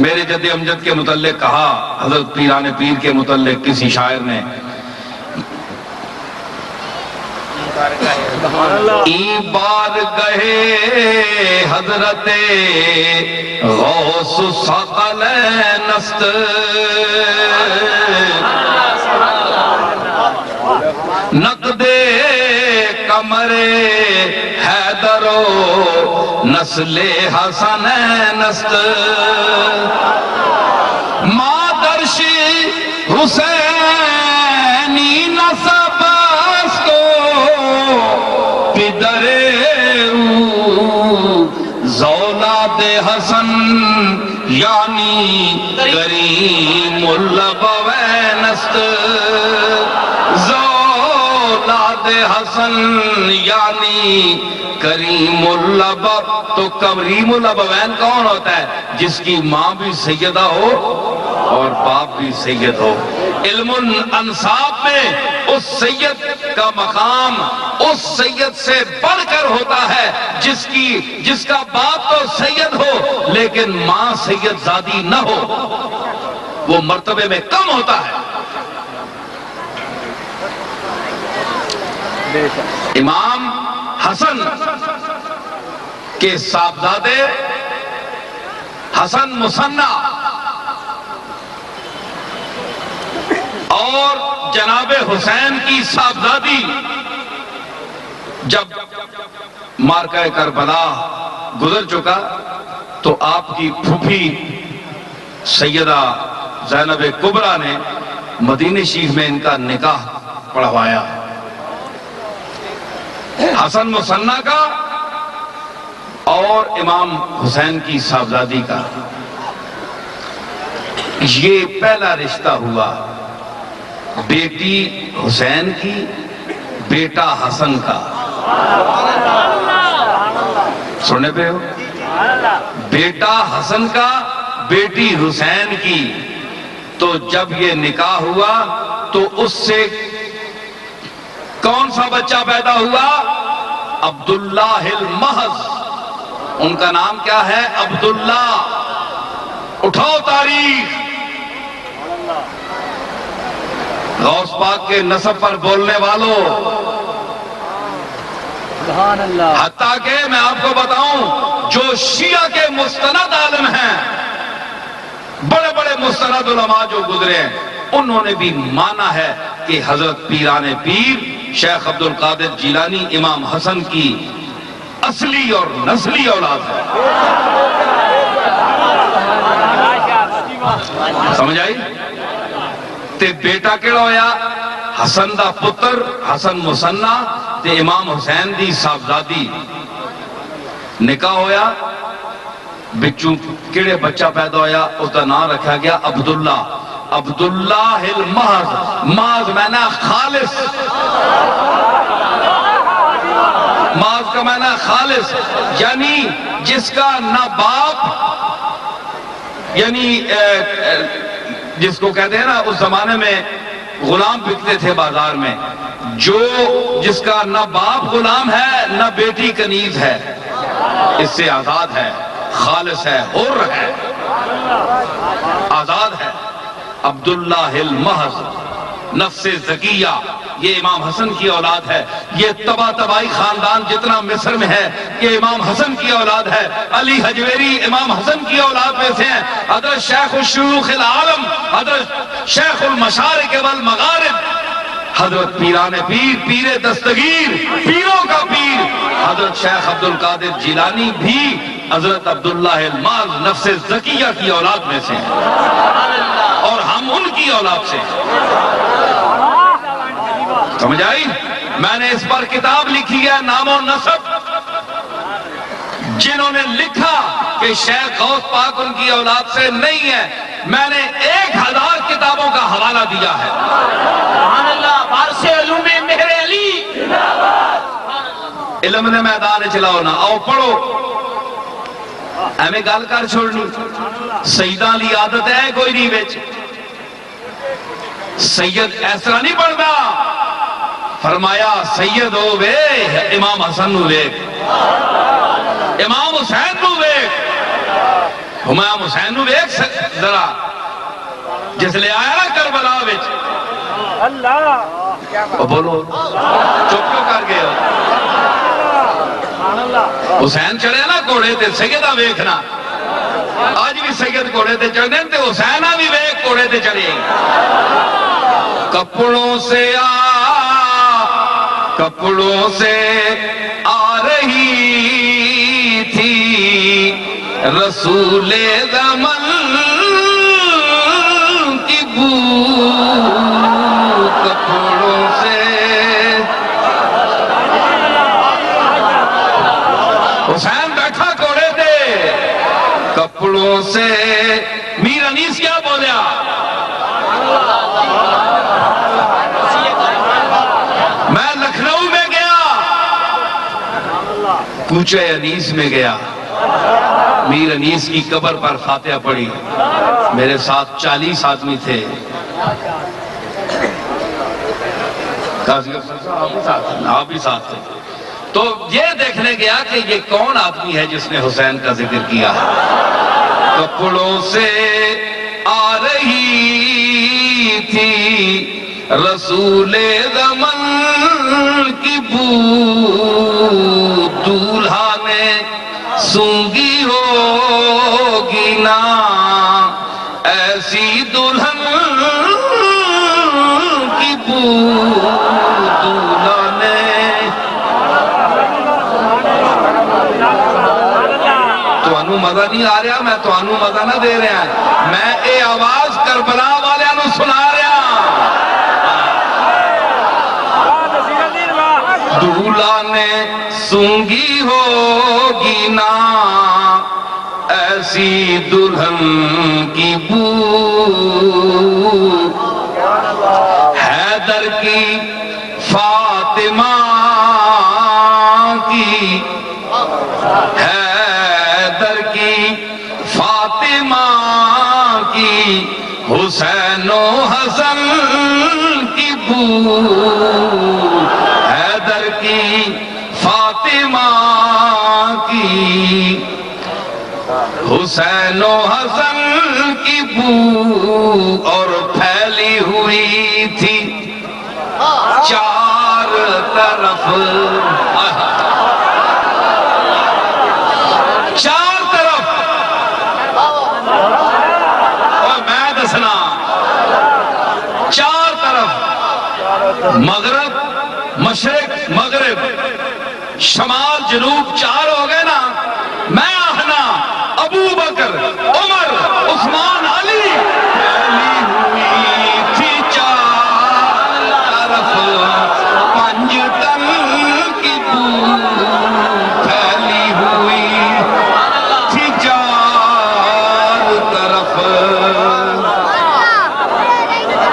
میرے جد امجد کے متعلق کہا, حضرت پیران پیر کے متعلق کسی شاعر نے, ای بار گئے حضرت غوث ثقلین است, نقد کمر حیدر و نسل حسنین است, مادرش حسینی نسب است و پدر او زولاد حسن یعنی کریم اللبوین است. زولاد حسن یعنی کریم اللب, تو کریم اللبوین کون ہوتا ہے؟ جس کی ماں بھی سیدہ ہو اور باپ بھی سید ہو. علم الانصاب میں اس سید کا مقام اس سید سے بڑھ کر ہوتا ہے جس کا باپ تو سید ہو لیکن ماں سید زادی نہ ہو, وہ مرتبے میں کم ہوتا ہے. امام حسن کے صاحبزادے حسن مثنیٰ اور جناب حسین کی صاحبزادی جب مارکہ کربلا گزر چکا تو آپ کی پھوپھی سیدہ زینب کبریٰ نے مدینہ شریف میں ان کا نکاح پڑھوایا. حسن مثنیٰ کا اور امام حسین کی صاحبزادی کا یہ پہلا رشتہ ہوا. بیٹی حسین کی, بیٹا حسن کا. سننے پہ ہو؟ بیٹا حسن کا, بیٹی حسین کی. تو جب یہ نکاح ہوا تو اس سے کون سا بچہ پیدا ہوا؟ عبداللہ المحض. ان کا نام کیا ہے؟ عبداللہ. اٹھاؤ تاریخ. غوث پاک کے نسب پر بولنے والوں, حتیٰ کہ میں آپ کو بتاؤں جو شیعہ کے مستند عالم ہیں, بڑے بڑے مستند علماء جو گزرے ہیں, انہوں نے بھی مانا ہے کہ حضرت پیران پیر شیخ عبدالقادر جیلانی امام حسن کی اصلی اور نسلی اولاد ہے. سمجھ آئی؟ تے بیٹا کیڑا ہویا؟ حسن دا پتر حسن مثنیٰ تے امام حسین دی صاحبزادی. نکاح ہویا, بچوں کیڑے بچہ پیدا ہویا, اس کا نام رکھا گیا عبداللہ. عبداللہ المحض, محض معنی خالص, محض کا معنی خالص, یعنی جس کا نہ باپ, یعنی جس کو کہتے ہیں نا اس زمانے میں غلام بکتے تھے بازار میں, جس کا نہ باپ غلام ہے نہ بیٹی کنیز ہے, اس سے آزاد ہے, خالص ہے, حر ہے, آزاد ہے. عبداللہ المحض نفس زکیہ, یہ امام حسن کی اولاد ہے. یہ تباہی خاندان جتنا مصر میں ہے یہ امام حسن کی اولاد ہے. علی حجویری امام حسن کی اولاد میں سے ہیں. حضرت شیخ الشیوخ العالم, حضرت شیخ المشارق والمغارب, حضرت پیران پیر, پیر دستگیر, پیروں کا پیر, حضرت شیخ عبدالقادر جیلانی بھی حضرت عبداللہ المحض نفس زکیہ کی اولاد میں سے ہیں, اور ہم ان کی اولاد سے ہیں. سمجھ آئی؟ میں نے اس پر کتاب لکھی ہے, نام و نسب. جنہوں نے لکھا کہ کہ شیخ غوث پاک ان کی اولاد سے نہیں ہے، میں نے 1000 کتابوں کا حوالہ دیا ہے۔ سبحان اللہ، وارث علوم مہر علی، علم نے میدان چلاؤ نہ، آؤ پڑھو، ایویں گل کر چھوڑنی۔ سیداں لی عادت ہے کوئی نہیں بچ، سید ایسا نہیں بننا، فرمایا سید ہو وے امام حسن نو ویک، امام حسین نو ویک، امام حسین نو ویک ذرا جس لے آیا نا کربلا وچ، او بولو چپ کیوں کر گئے ہو؟ حسین چڑھے نا گھوڑے تے سیدہ ویکھنا، آج بھی سید گھوڑے تے چڑھنے تے حسینہ بھی ویک گھوڑے تے چڑھے، کپڑوں سے آ رہی تھی رسول زمن کی بو، کپڑوں سے حسین بیٹھا گھوڑے دے، کپڑوں سے میر انیس کیا بولیا؟ میں لکھنؤ میں گیا، کوچہ انیس میں گیا، میر انیس کی قبر پر فاتحہ پڑھی، میرے ساتھ 40 آدمی تھے، آپ بھی ساتھ تھے، تو یہ دیکھنے گیا کہ یہ کون آدمی ہے جس نے حسین کا ذکر کیا ہے۔ کپڑوں سے آ رہی تھی رسول زمن کی بو، دولہا نے سونگی ہوگی نا ایسی دلہن کی بو، دولہا نے توانو مزہ نہیں آ رہا، میں توانو مزہ نہ دے رہا، میں اے آواز کربلا والے نو سنا رہا۔ دولہا نے سونگی ہوگی نا ایسی دلہن کی بو، حیدر کی فاطمہ کی، حیدر کی فاطمہ کی، حسین و حسن کی بو، حیدر کی فاطمہ کی، حسین و حسن کی بو، اور پھیلی ہوئی تھی چار طرف، چار طرف، اور میں دسنا چار طرف، مغرب مشرق مغرب شمال جنوب چار ہو گئے نا، میں آہنا ابو بکر عمر عثمان علی، پھیلی ہوئی تھی چار طرف پنج تن کی بو، پھیلی ہوئی تھی چار طرف،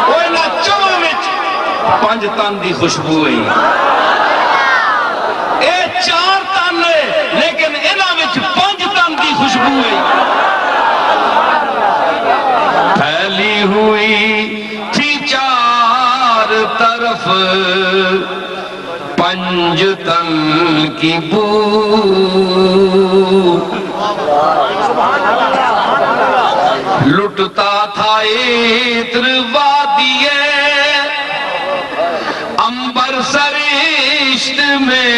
وہ نہ چواں وچ پنج تن دی خوشبو ہوئی، اے چار تن ہے لیکن انہاں وچ پنج تن دی خوشبو ہے، پھیلی ہوئی تھی چار طرف پنج تن کی بو، لٹتا تھا عطر وادیے امبر سرشت میں،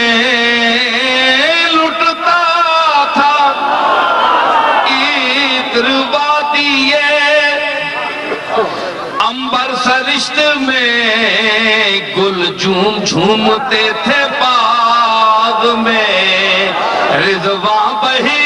لٹتا تھا عطر وادیے امبر سرشت میں، گل جھوم جھومتے تھے باغ میں، رضواں بہی